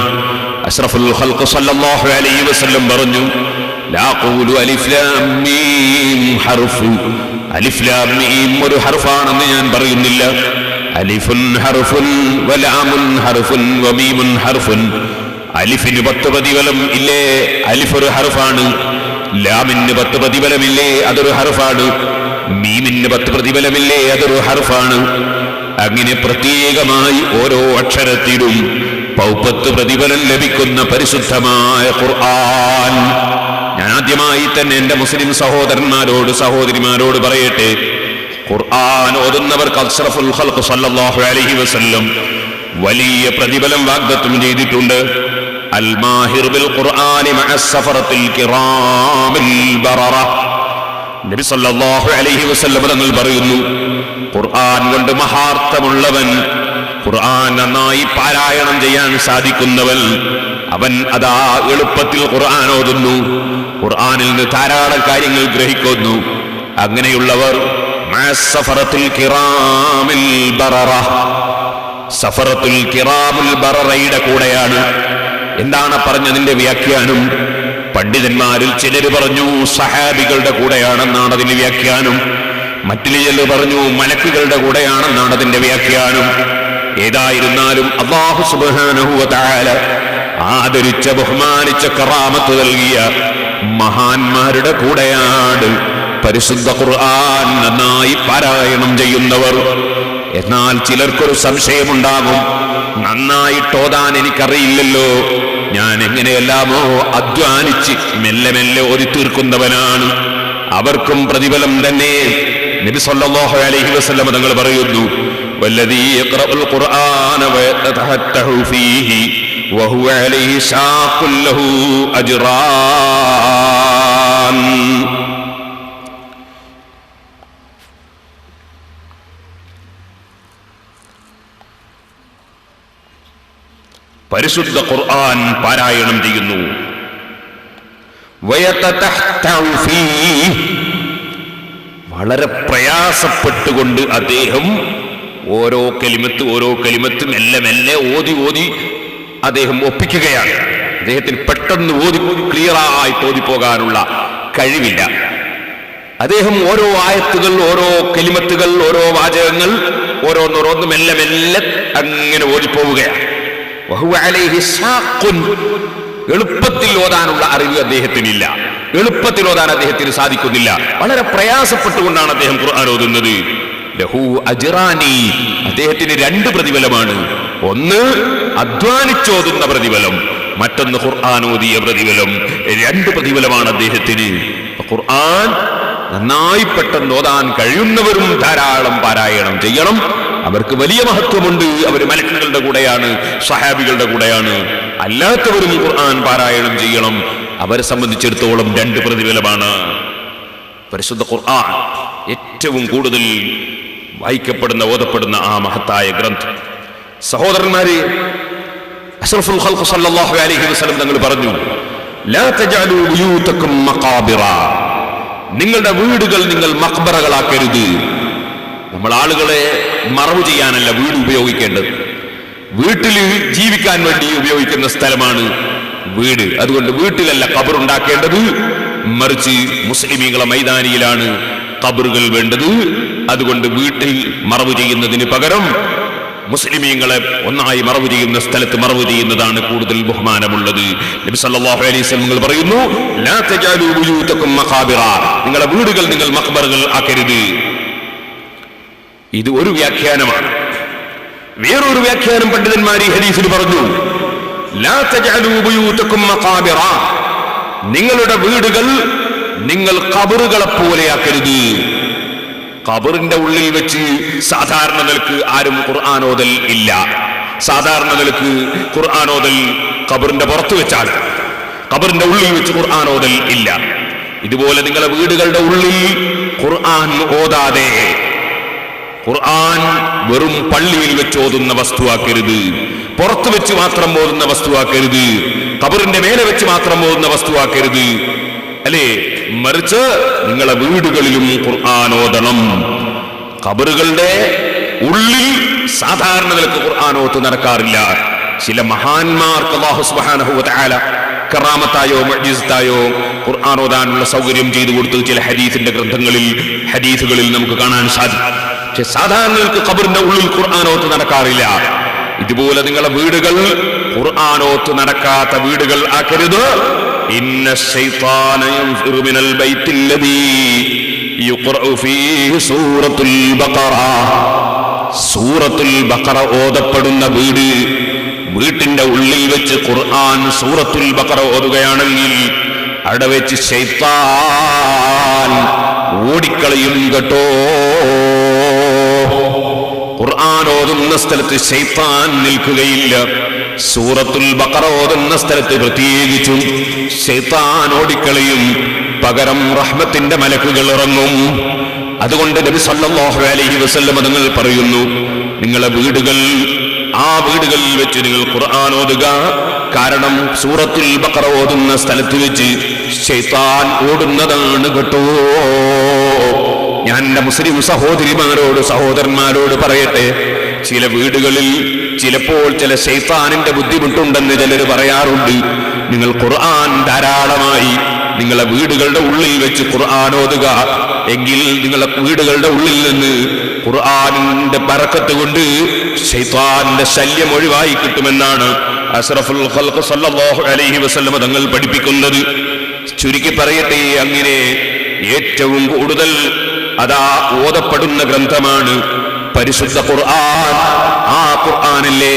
[SPEAKER 3] അഷ്റഫുൽ ഖൽഖ് സല്ലല്ലാഹു അലൈഹി വസല്ലം പറഞ്ഞു, ലാ ഖൂലു അലിഫ് ലാം മീം ഹർഫ്. അലിഫ് ലാം മീം ഒരു ഹർഫാണെന്ന് ഞാൻ പറയുന്നില്ല. അലിഫുൻ ഹർഫുൻ വലാമുൻ ഹർഫുൻ വമീമുൻ ഹർഫുൻ. അലിഫിന് 10 പ്രതിഫലം ഇല്ലേ? അലിഫ് ഒരു ഹർഫാണ്. ലാമിന് 10 പ്രതിഫലമില്ലേ? അതൊരു ഹർഫാണ്. മീമിന് 10 പ്രതിഫലമില്ലേ? അതൊരു ഹർഫാണ്. അങ്ങനെ പ്രത്യേകമായി ഓരോ അക്ഷരത്തിലും 10 പ്രതിഫലം ലഭിക്കുന്ന പരിശുദ്ധമായ ഖുർആൻ. ഞാൻ ആദ്യമായി തന്നെ എന്റെ മുസ്ലിം സഹോദരന്മാരോട് സഹോദരിമാരോട് പറയട്ടെ, ഖുർആൻ ഓതുന്നവർക്ക് അഷ്റഫുൽ ഖൽഖ് സല്ലല്ലാഹു അലൈഹി വസല്ലം വലിയ പ്രതിഫലം വാഗ്ദത്തം ചെയ്തിട്ടുണ്ട്. അൽ മാഹിർ ബിൽ ഖുർആനി മഅസ് സഫറത്തിൽ കിറാമിൽ ബററ. നബി സല്ലല്ലാഹു അലൈഹി വസല്ലം തങ്ങൾ പറയുന്നു, ഖുർആൻ കൊണ്ട് മഹാർത്ഥമുള്ളവൻ, ഖുർആൻ നന്നായി പാരായണം ചെയ്യാൻ സാധിക്കുന്നവൻ, അവൻ അതാ എളുപ്പത്തിൽ ഖുർആൻ ഓതുന്നു, ഖുർആനിൽ നിന്ന് ധാരാളം കാര്യങ്ങൾ ഗ്രഹിക്കുന്നു. അങ്ങനെയുള്ളവർ മഅസ് സഫറത്തിൽ കിറാമിൽ ബററ, സഫറത്തുൽ കിറാമുൽ ബററയുടെ കൂടെയാണ്. എന്താണ് പറഞ്ഞതിന്റെ വ്യാഖ്യാനം? പണ്ഡിതന്മാരിൽ ചിലർ പറഞ്ഞു സഹാബികളുടെ കൂടെയാണെന്നാണ് അതിന്റെ വ്യാഖ്യാനം. മറ്റു ചിലർ പറഞ്ഞു മലക്കുകളുടെ കൂടെയാണെന്നാണ് അതിന്റെ വ്യാഖ്യാനം. ഏതായിരുന്നാലും അല്ലാഹു സുബ്ഹാനഹു വ തആല ആദരിച്ച ബഹുമാനിച്ച കറാമത്ത് നൽകിയ മഹാന്മാരുടെ കൂടെയാണ് പരിശുദ്ധ ഖുർആൻ നന്നായി പാരായണം ചെയ്യുന്നവർ. എന്നാൽ ചിലർക്കൊരു സംശയമുണ്ടാകും, നന്നായിട്ട് ഓതാൻ എനിക്കറിയില്ലല്ലോ, ഞാൻ എങ്ങനെയെല്ലാമോ അധ്വാനിച്ച് മെല്ലെ മെല്ലെ ഓതി തീർക്കുന്നവനാണ്. അവർക്കും പ്രതിഫലം തന്നെ. നബി സല്ലല്ലാഹു അലൈഹി വസല്ലം തങ്ങൾ പറയുന്നു, വല്ലദീ യഖറഉൽ ഖുർആന വയതഹത്തഹു ഫീഹി വഹുവ അലൈഹി ശാഖുൽ ലഹു അജ്റാൻ. പരിശുദ്ധ ഖുർആൻ പാരായണം ചെയ്യുന്നു. വളരെ പ്രയാസപ്പെട്ടുകൊണ്ട് അദ്ദേഹം ഓരോ കലിമത്ത് മെല്ലെ മെല്ലെ ഓതി അദ്ദേഹം ഒപ്പിക്കുകയാണ്. അദ്ദേഹത്തിന് പെട്ടെന്ന് ക്ലിയറായിട്ട് ഓതിപ്പോകാനുള്ള കഴിവില്ല. അദ്ദേഹം ഓരോ ആയത്തുകൾ, ഓരോ കലിമത്തുകൾ, ഓരോ വാചകങ്ങൾ ഓരോന്നോരോന്ന് മെല്ലെ മെല്ലെ അങ്ങനെ ഓതിപ്പോവുകയാണ്. എളുപ്പത്തിൽ ഓതാനുള്ള അറിവ് അദ്ദേഹത്തിനില്ല, എളുപ്പത്തിൽ ഓതാൻ അദ്ദേഹത്തിന് സാധിക്കുന്നില്ല. വളരെ പ്രയാസപ്പെട്ടുകൊണ്ടാണ് അദ്ദേഹം ഖുർആൻ ഓതുന്നത്. ലഹു അജ്റാനി, അദ്ദേഹത്തിന് 2 പ്രതിഫലമാണ്. ഒന്ന് അധ്വാനിച്ചോതുന്ന പ്രതിഫലം, മറ്റൊന്ന് ഖുർആൻ ഓതിയ പ്രതിഫലം. 2 പ്രതിഫലമാണ് അദ്ദേഹത്തിന്. ഖുർആൻ നന്നായി പെട്ടെന്ന് ഓതാൻ കഴിയുന്നവരും ധാരാളം പാരായണം ചെയ്യണം. അവർക്ക് വലിയ മഹത്വമുണ്ട്. അവർ മലക്കുകളുടെ കൂടെയാണ്, സഹാബികളുടെ കൂടെയാണ്. അല്ലാത്തവരും ഖുർആൻ പാരായണം ചെയ്യണം. അവരെ സംബന്ധിച്ചിടത്തോളം 2 പ്രതിഫലമാണ്. പരിശുദ്ധ ഖുർആൻ ഏറ്റവും കൂടുതൽ വായിക്കപ്പെടുന്ന, ഓതപ്പെടുന്ന ആ മഹത്തായ ഗ്രന്ഥം. സഹോദരന്മാരെ, അഷ്റഫുൽ ഖൽഖ് സല്ലല്ലാഹു അലൈഹി വസല്ലം തങ്ങൾ പറഞ്ഞു, ലാ തജഅലൂ ബുയൂതകും മഖാബിറ, നിങ്ങളുടെ വീടുകൾ നിങ്ങൾ മഖ്ബറകളാക്കരുത്. നമ്മൾ ആളുകളെ മറവ് ചെയ്യാനല്ല വീട് ഉപയോഗിക്കേണ്ടത്. വീട്ടിൽ ജീവിക്കാൻ വേണ്ടി ഉപയോഗിക്കുന്ന സ്ഥലമാണ് വീട്. അതുകൊണ്ട് വീട്ടിലല്ല ഖബർ ഉണ്ടാക്കേണ്ടത്, മറിച്ച് മുസ്ലിമീങ്ങളെ മൈതാനിയിലാണ് ഖബറുകൾ വേണ്ടത്. അതുകൊണ്ട് വീട്ടിൽ മറവ് ചെയ്യുന്നതിന് പകരം മുസ്ലിമീങ്ങളെ ഒന്നായി മറവ് ചെയ്യുന്ന സ്ഥലത്ത് മറവ് ചെയ്യുന്നതാണ് കൂടുതൽ ബഹുമാനമുള്ളത്. നബി സല്ലല്ലാഹു അലൈഹി വസല്ലം പറയുന്നു, ലാ തജഅലൂ ബുയൂതകും മഖാബിറ, നിങ്ങളുടെ വീടുകൾ നിങ്ങൾ മഖ്ബറകൾ ആക്കരുത്. ഇത് ഒരു വ്യാഖ്യാനമാണ്. വേറൊരു വ്യാഖ്യാനം പണ്ഡിതന്മാർ ഈ ഹദീസിൽ പറഞ്ഞു, ലാ തജഅലൂ ബുയൂതകും മഖാബിറ, നിങ്ങളുടെ വീടുകൾ നിങ്ങൾ ഖബറുകളെ പോലെയാക്കരുത്. ഖബറിന്റെ ഉള്ളിൽ വെച്ച് സാധാരണ നിലക്ക് ആരും ഖുർആൻ ഓതൽ ഇല്ല. സാധാരണ നിലക്ക് ഖുർആൻ ഓതൽ ഖബറിന്റെ പുറത്ത് വെച്ചാൽ, ഖബറിന്റെ ഉള്ളിൽ വെച്ച് ഖുർആൻ ഓതൽ ഇല്ല. ഇതുപോലെ നിങ്ങളുടെ വീടുകളുടെ ഉള്ളിൽ ഖുർആൻ ഓതാതെ, ഖുർആൻ വെറും പള്ളിയിൽ വെച്ച് ഓതുന്ന വസ്തുവാക്കരുത്, പുറത്ത് വെച്ച് മാത്രം ഓതുന്ന വസ്തുവാക്കരുത്, ഖബറിന്റെ മേലെ വെച്ച് മാത്രം ഓതുന്ന വസ്തുവാക്കരുത്. അല്ലേ? മറിച്ച് നിങ്ങളെ വീടുകളിലും ഖുർആൻ ഓതണം. ഖബറുകളുടെ ഉള്ളിൽ സാധാരണ നിലക്ക് ഖുർആൻ ഓത്ത് നടക്കാറില്ല. ചില മഹാന്മാർക്ക് അല്ലാഹു സുബ്ഹാനഹു വ തആല കറാമത്തായോ മുഅ്ജിസത്തായോ ഖുർആൻ ഓതാനുള്ള സൗകര്യം ചെയ്തു കൊടുത്തു. ചില ഹദീസിന്റെ ഗ്രന്ഥങ്ങളിൽ, ഹദീസുകളിൽ നമുക്ക് കാണാൻ സാധിക്കും. പക്ഷെ സാധാരണ നിലക്ക് ഖബറിന്റെ ഉള്ളിൽ ഖുർആൻ ഓത്ത് നടക്കാറില്ല. ഇതുപോലെ നിങ്ങളെ വീടുകൾ ഖുർആൻ ഓത്ത് നടക്കാത്ത വീടുകൾ ആക്കരുത്. ഇന്ന ശൈത്താന യൻഫിറു മിനൽ ബൈത്തില്ലദീ യുഖറഉ ഫീഹി സൂറത്തുൽ ബഖറ, സൂറത്തുൽ ബഖറ ഓതപ്പെടുന്ന വീട്, വീട്ടിന്റെ ഉള്ളിൽ വെച്ച് ഖുർആൻ സൂറത്തുൽ ബഖറ ഓതുകയാണെങ്കിൽ അവിടെ വെച്ച് ശൈത്താൻ ഓടിക്കളയും കേട്ടോ. ഖുർആൻ ഓതുന്ന സ്ഥലത്ത് ശൈത്താൻ നിൽക്കുകയില്ല. സൂറത്തുൽ ബഖറ ഓതുന്ന സ്ഥലത്ത് പ്രത്യേകിച്ചും ശൈത്താൻ ഓടിക്കളയും. പകരം റഹ്മത്തിന്റെ മലക്കുകൾ ഇറങ്ങും. അതുകൊണ്ട് നബി സല്ലല്ലാഹു അലൈഹി വസല്ലം തങ്ങൾ പറയുന്നു, നിങ്ങളെ വീടുകൾ, ആ വീടുകളിൽ വെച്ച് നിങ്ങൾ ഖുർആൻ ഓതുക. കാരണം സൂറത്തുൽ ബഖറ ഓതുന്ന സ്ഥലത്ത് വെച്ച് ശൈത്താൻ ഓടുന്നതാണ് കേട്ടോ. ഞാൻ എന്റെ മുസ്ലിം സഹോദരിമാരോട്, സഹോദരന്മാരോട് പറയട്ടെ, ചില വീടുകളിൽ ചിലപ്പോൾ ചില ശൈത്താനിന്റെ ബുദ്ധിമുട്ടുണ്ടെന്ന് ചിലർ പറയാറുണ്ട്. നിങ്ങൾ ഖുർആൻ ധാരാളമായി നിങ്ങളെ വീടുകളുടെ ഉള്ളിൽ വെച്ച് ഖുർആൻ ഓതുക. എങ്കിൽ നിങ്ങളെ വീടുകളുടെ ഉള്ളിൽ നിന്ന് ഖുർആനിന്റെ ബറക്കത്ത് കൊണ്ട് ശൈത്താന്റെ ശല്യം ഒഴിവായി കിട്ടുമെന്നാണ് അഷ്റഫുൽ ഖൽഖ് സല്ലല്ലാഹു അലൈഹി വസല്ലം തങ്ങൾ പഠിപ്പിക്കുന്നത്. ചുരുക്കി പറയട്ടെ, അങ്ങനെ ഏറ്റവും കൂടുതൽ അതാ ഓതപ്പെടുന്ന ഗ്രന്ഥമാണ് പരിശുദ്ധ ഖുർആൻ. ആ ഖുർആനിലെ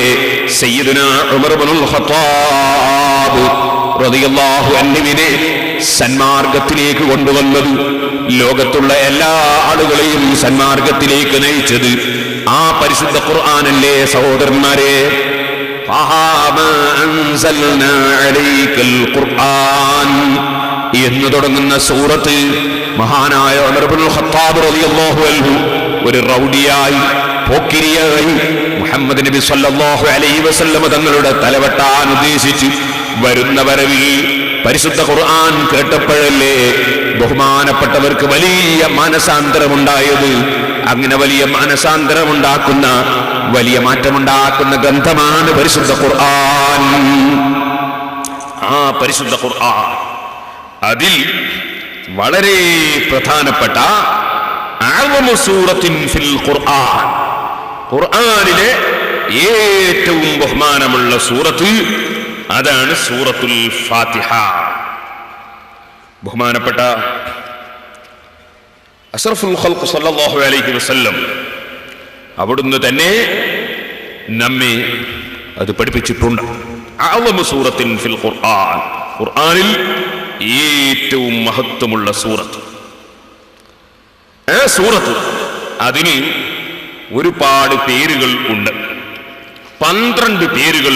[SPEAKER 3] സയ്യിദുനാ ഉമർ ഇബ്നുൽ ഖത്താബ് റളിയല്ലാഹു അൻഹുവിനെ സന്മാർഗത്തിലേക്ക് കൊണ്ടുവന്നത്, ലോകത്തുള്ള എല്ലാ ആളുകളെയും സന്മാർഗത്തിലേക്ക് നയിച്ചത് ആ പരിശുദ്ധ ഖുർആനല്ലേ സഹോദരന്മാരെ. എന്ന് തുടങ്ങുന്ന സൂറത്ത് മഹാനായ ഉമർ ഇബ്നുൽ ഖത്താബ് റളിയല്ലാഹു അൻഹു ഒരു റൗഡിയായി, പോക്കിരിയായി മുഹമ്മദ് നബി സല്ലല്ലാഹു അലൈഹി വസല്ലം തങ്ങളുടെ തലവെട്ടാൻ ഉദ്ദേശിച്ച് വരുന്ന വരവിൽ പരിശുദ്ധ ഖുർആൻ കേട്ടപ്പോഴല്ലേ ബഹുമാനപ്പെട്ടവർക്ക് വലിയ മാനസാന്തരമുണ്ടായത്. അങ്ങനെ വലിയ മാനസാന്തരമുണ്ടാക്കുന്ന, വലിയ മാറ്റമുണ്ടാക്കുന്ന ഗ്രന്ഥമാണ് പരിശുദ്ധ ഖുർആൻ. ആ പരിശുദ്ധ ഖുർആൻ, അതിൽ വളരെ പ്രധാനപ്പെട്ട അഅ്ളമു സൂറത്തിൻ ഫിൽ ഖുർആൻ, ഖുർആനിലെ ഏറ്റവും ബഹുമാനമുള്ള സൂറത്ത് അതാണ് സൂറത്തുൽ ഫാത്തിഹ. ബഹുമാനപ്പെട്ട അഷ്റഫുൽ ഖൽഖ് സല്ലല്ലാഹു അലൈഹി വസല്ലം അവിടുന്ന് തന്നെ നമ്മെ അത് പഠിപ്പിച്ചിട്ടുണ്ട്. അഅ്ളമു സൂറത്തിൻ ഫിൽ ഖുർആൻ, ഖുർആനിൽ ഏറ്റവും മഹത്വമുള്ള സൂറത്ത്. ആ സൂറത്ത്, അതിന് ഒരുപാട് പേരുകൾ ഉണ്ട്. 12 പേരുകൾ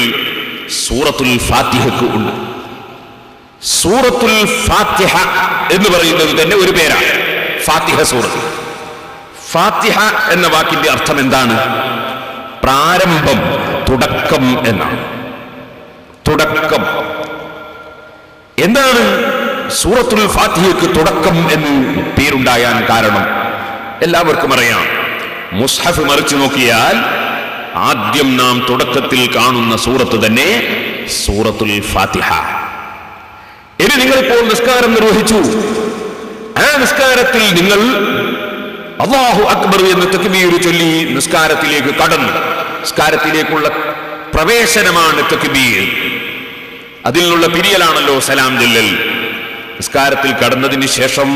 [SPEAKER 3] സൂറത്തുൽ ഫാത്തിഹക്ക് ഉണ്ട്. സൂറത്തുൽ ഫാത്തിഹ എന്ന് പറയുന്നത് തന്നെ ഒരു പേരാണ്, ഫാത്തിഹ സൂറത്ത്. ഫാത്തിഹ എന്ന വാക്കിന്റെ അർത്ഥം എന്താണ്? പ്രാരംഭം, തുടക്കം എന്നാണ്. തുടക്കം. എന്താണ് സൂറത്തുൽ ഫാത്തിഹയ്ക്ക് തുടക്കം എന്ന് പേരുണ്ടായാൻ കാരണം? എല്ലാവർക്കും അറിയാം. മുസ്ഹഫ് മറിച്ചു നോക്കിയാൽ ആദ്യം നാം തുടക്കത്തിൽ കാണുന്ന സൂറത്ത് തന്നെ സൂറത്തുൽ ഫാത്തിഹ. ഇനി നിങ്ങളിപ്പോൾ നിസ്കാരം നിർവഹിച്ചു. ആ നിസ്കാരത്തിൽ നിങ്ങൾ അല്ലാഹു അക്ബർ എന്ന് തക്ബീർ ചൊല്ലി നിസ്കാരത്തിലേക്ക് കടന്നു. നിസ്കാരത്തിലേക്കുള്ള പ്രവേശനമാണ് തക്ബീർ. അതിൽ നിന്നുള്ള പിരിയലാണല്ലോ സലാം ചൊല്ലൽ. നിസ്കാരത്തിൽ കടന്നതിന് ശേഷം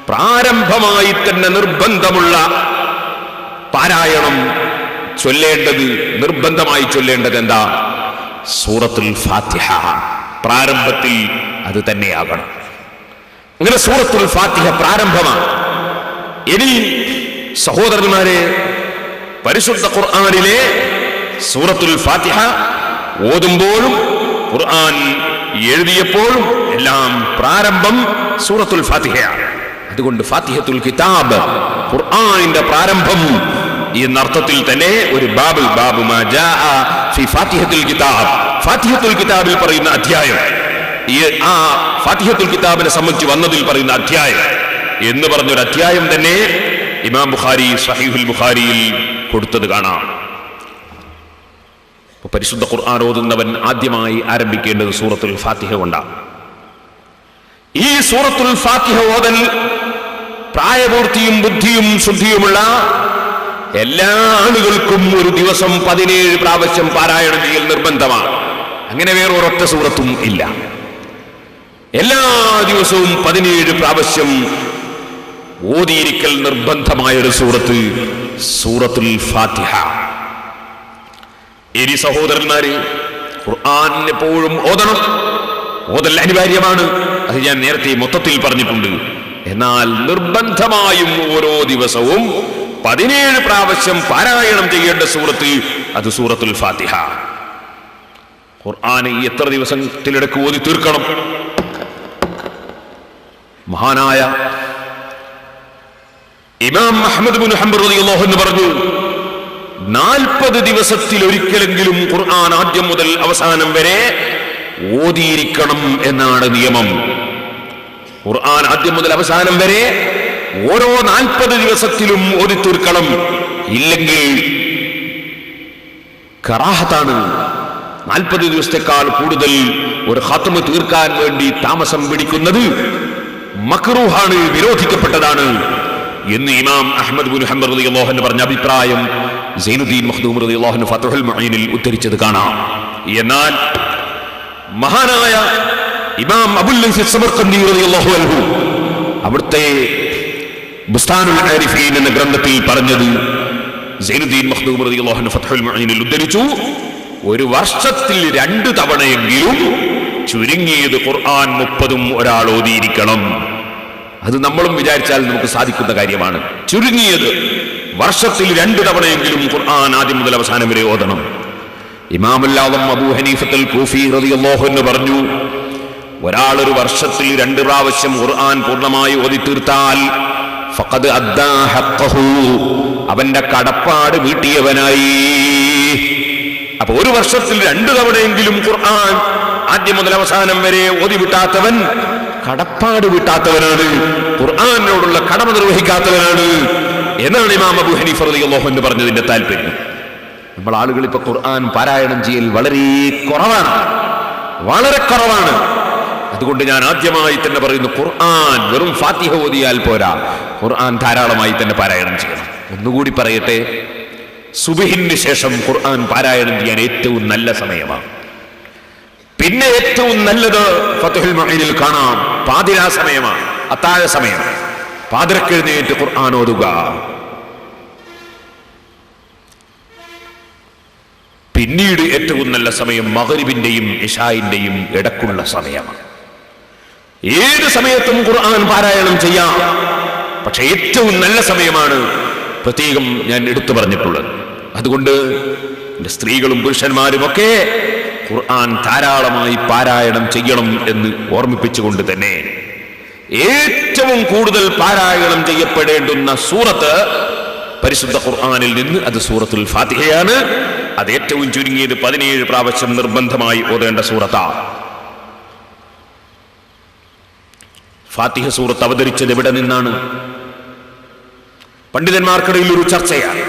[SPEAKER 3] പ്രാരംഭമായി തന്നെ നിർബന്ധമുള്ള പാരായണം ചൊല്ലേണ്ടത്, നിർബന്ധമായി ചൊല്ലേണ്ടത് എന്താ? സൂറത്തുൽ ഫാത്തിഹ. പ്രാരംഭത്തിൽ അത് തന്നെയാകണം. അങ്ങനെ സൂറത്തുൽ ഫാത്തിഹ പ്രാരംഭമാണ്. ഇനി സഹോദരന്മാരെ, പരിശുദ്ധ ഖുർആനിലെ സൂറത്തുൽ ഫാത്തിഹ ഓതുമ്പോഴും ഖുർആൻ എഴുതിയപ്പോഴും എല്ലാം പ്രാരംഭം സൂറത്തുൽ ഫാത്തിഹയാണ്. അതുകൊണ്ട് ഫാത്തിഹത്തുൽ കിതാബ്, ഖുർആനിന്റെ പ്രാരംഭം എന്നർത്ഥത്തിൽ തന്നെ ഒരു ബാബ്, ബാബു മാ ജാഅ ഫി ഫാത്തിഹത്തുൽ കിതാബ്, ഫാത്തിഹത്തുൽ കിതാബിൽ പറയുന്ന അധ്യായം, ആ ഫാത്തിഹത്തുൽ കിതാബിനെ സംബന്ധിച്ച് വന്നതിൽ പറയുന്ന അധ്യായം എന്ന് പറഞ്ഞൊരു അധ്യായം തന്നെ ഇമാം ബുഖാരി സഹീഹുൽ ബുഖാരിയിൽ കൊടുത്തത് കാണാം. പരിശുദ്ധ ഖുർആൻ ഓതുന്നവൻ ആദ്യമായി ആരംഭിക്കേണ്ടത് സൂറത്തുൽ ഫാത്തിഹ കൊണ്ടാണ്. ഈ സൂറത്തുൽ ഫാത്തിഹ ഓതൽ പ്രായപൂർത്തിയും ബുദ്ധിയും ശുദ്ധിയുമുള്ള എല്ലാ ആളുകൾക്കും ഒരു ദിവസം 17 പ്രാവശ്യം പാരായണം ചെയ്യൽ നിർബന്ധമാണ്. അങ്ങനെ വേറെ ഒരൊറ്റ സൂറത്തും ഇല്ല. എല്ലാ ദിവസവും 17 പ്രാവശ്യം ഓതിയിരിക്കൽ നിർബന്ധമായൊരു സൂറത്ത് സൂറത്തുൽ ഫാത്തിഹ. ഇനി സഹോദരന്മാര്, ഖുർആൻ എപ്പോഴും ഓതണം. ഓതൽ അനിവാര്യമാണ്. അത് ഞാൻ നേരത്തെ മൊത്തത്തിൽ പറഞ്ഞിട്ടുണ്ട്. എന്നാൽ നിർബന്ധമായും ഓരോ ദിവസവും 17 പ്രാവശ്യം പാരായണം ചെയ്യേണ്ട സൂറത്ത് അത് സൂറത്തുൽ ഫാത്തിഹ. ഖുർആൻ എത്ര ദിവസത്തിലിടക്ക് ഓതി തീർക്കണം? മഹാനായ ഇമാം അഹ്മദ് ബിൻ ഹംബൽ റളിയല്ലാഹു അൻഹു പറഞ്ഞു, 40 ദിവസത്തിൽ ഒരിക്കലെങ്കിലും ഖുർആൻ ആദ്യം മുതൽ അവസാനം വരെ ഓതിയിരിക്കണം എന്നാണ് നിയമം. ഖുർആൻ ആദ്യം മുതൽ അവസാനം വരെ ഓരോ 40 ദിവസത്തിലും ഓതി തീർക്കണം. ഇല്ലെങ്കിൽ കറാഹത്താണ്. 40 ദിവസത്തെക്കാൾ കൂടുതൽ ഒരു ഖത്മ തീർക്കാൻ വേണ്ടി താമസം പിടിക്കുന്നത് മക്റൂഹാണ്, വിരോധിക്കപ്പെട്ടതാണ് എന്ന് ഇമാം അഹ്മദ് ബിൻ ഹംബൽ റളിയല്ലാഹു അൻഹു പറഞ്ഞ അഭിപ്രായം സൈനുദ്ദീൻ മഖ്ദൂം റളിയല്ലാഹു അൻഹു ഫത്ഹുൽ മുഈനിൽ ഉദ്ധരിച്ചത് കാണാം. എന്നാൽ മഹാനായ ഇമാം അബുൽ ലൈസ് സമർഖന്ദി റളിയല്ലാഹു അൻഹു അവിടുത്തെ ബുസ്താനുൽ ആരിഫീൻ എന്ന ഗ്രന്ഥത്തിൽ പറഞ്ഞത് സൈനുദ്ദീൻ മഖ്ദൂം റളിയല്ലാഹു അൻഹു ഫത്ഹുൽ മുഈനിൽ ഉദ്ധരിച്ചു, ഒരു വർഷത്തിൽ 2 തവണയെങ്കിലും ചുരുങ്ങിയത് ഖുർആൻ 30 ഒരാൾ ഓതിയിരിക്കണം. അത് നമ്മളും വിചാരിച്ചാൽ നമുക്ക് സാധിക്കുന്ന കാര്യമാണ്. ചുരുങ്ങിയത് വർഷത്തിൽ 2 തവണയെങ്കിലും ഖുർആൻ ആദ്യം മുതൽ അവസാനം വരെ ഓതണം. ഇമാമുൽ ആദം അബൂ ഹനീഫത്തുൽ കൂഫി റളിയല്ലാഹു അൻഹു പറഞ്ഞു, ഒരാൾ ഒരു വർഷത്തിൽ 2 പ്രാവശ്യം ഖുർആൻ പൂർണ്ണമായി ഓതി തീർത്താൽ ഫഖദ് അദ്ദാ ഹഖ്ഖഹു, അവന്റെ കടപ്പാട് വീട്ടിയവനായി. അപ്പൊ ഒരു വർഷത്തിൽ 2 തവണയെങ്കിലും ഖുർആൻ ആദ്യം മുതൽ അവസാനം വരെ ഓതി വിട്ടാത്തവൻ കടപ്പാട് വീട്ടാത്തവനാണ്, ഖുർആനോടുള്ള കടമ നിർവഹിക്കാത്തവനാണ് എന്നാണ് ഇമാം അബൂ ഹനീഫ റളിയല്ലാഹു അൻഹു പറഞ്ഞതിന്റെ താല്പര്യം. നമ്മൾ ആളുകൾ ഇപ്പൊ ഖുർആൻ പാരായണം ചെയ്യൽ വളരെ കുറവാണ്. അതുകൊണ്ട് ഞാൻ ആദ്യമായി തന്നെ പറയുന്നു, ഖുർആൻ വെറും ഫാത്തിഹ ഓതിയാൽ പോരാ, ഖുർആൻ ധാരാളമായി തന്നെ പാരായണം ചെയ്യണം. ഒന്നുകൂടി പറയട്ടെ, സുബ്ഹിന് ശേഷം ഖുർആൻ പാരായണം ചെയ്യാൻ ഏറ്റവും നല്ല സമയമാണ്. പിന്നെ ഏറ്റവും നല്ലത് ഫത്ഹുൽ മുഈനിൽ കാണാം, പാതിരാ സമയമാണ്, അത്താഴ സമയം. പാതിരക്കെഴുന്നേറ്റ് ഖുർആൻ ഓതുക. പിന്നീട് ഏറ്റവും നല്ല സമയം മഗ്രിബിന്റെയും ഇശാഇന്റെയും ഇടക്കുള്ള സമയമാണ്. ഏത് സമയത്തും ഖുർആൻ പാരായണം ചെയ്യാം, പക്ഷെ ഏറ്റവും നല്ല സമയമാണ് പ്രത്യേകം ഞാൻ എടുത്തു പറഞ്ഞിട്ടുള്ളത്. അതുകൊണ്ട് സ്ത്രീകളും പുരുഷന്മാരും ഒക്കെ ഖുർആൻ ധാരാളമായി പാരായണം ചെയ്യണം എന്ന് ഓർമ്മിപ്പിച്ചുകൊണ്ട് തന്നെ ഏറ്റവും കൂടുതൽ പാരായണം ചെയ്യപ്പെടേണ്ടുന്ന സൂറത്ത് പരിശുദ്ധ ഖുർആനിൽ നിന്ന് അത് സൂറത്തുൽ ഫാത്തിഹയാണ്. അത് ഏറ്റവും ചുരുങ്ങിയത് 17 പ്രാവശ്യം നിർബന്ധമായി ഓതേണ്ട സൂറത്താണ്. ഫാത്തിഹ സൂറത്ത് അവതരിച്ചത് എവിടെ നിന്നാണ്? പണ്ഡിതന്മാർക്കിടയിൽ ഒരു ചർച്ചയാണ്.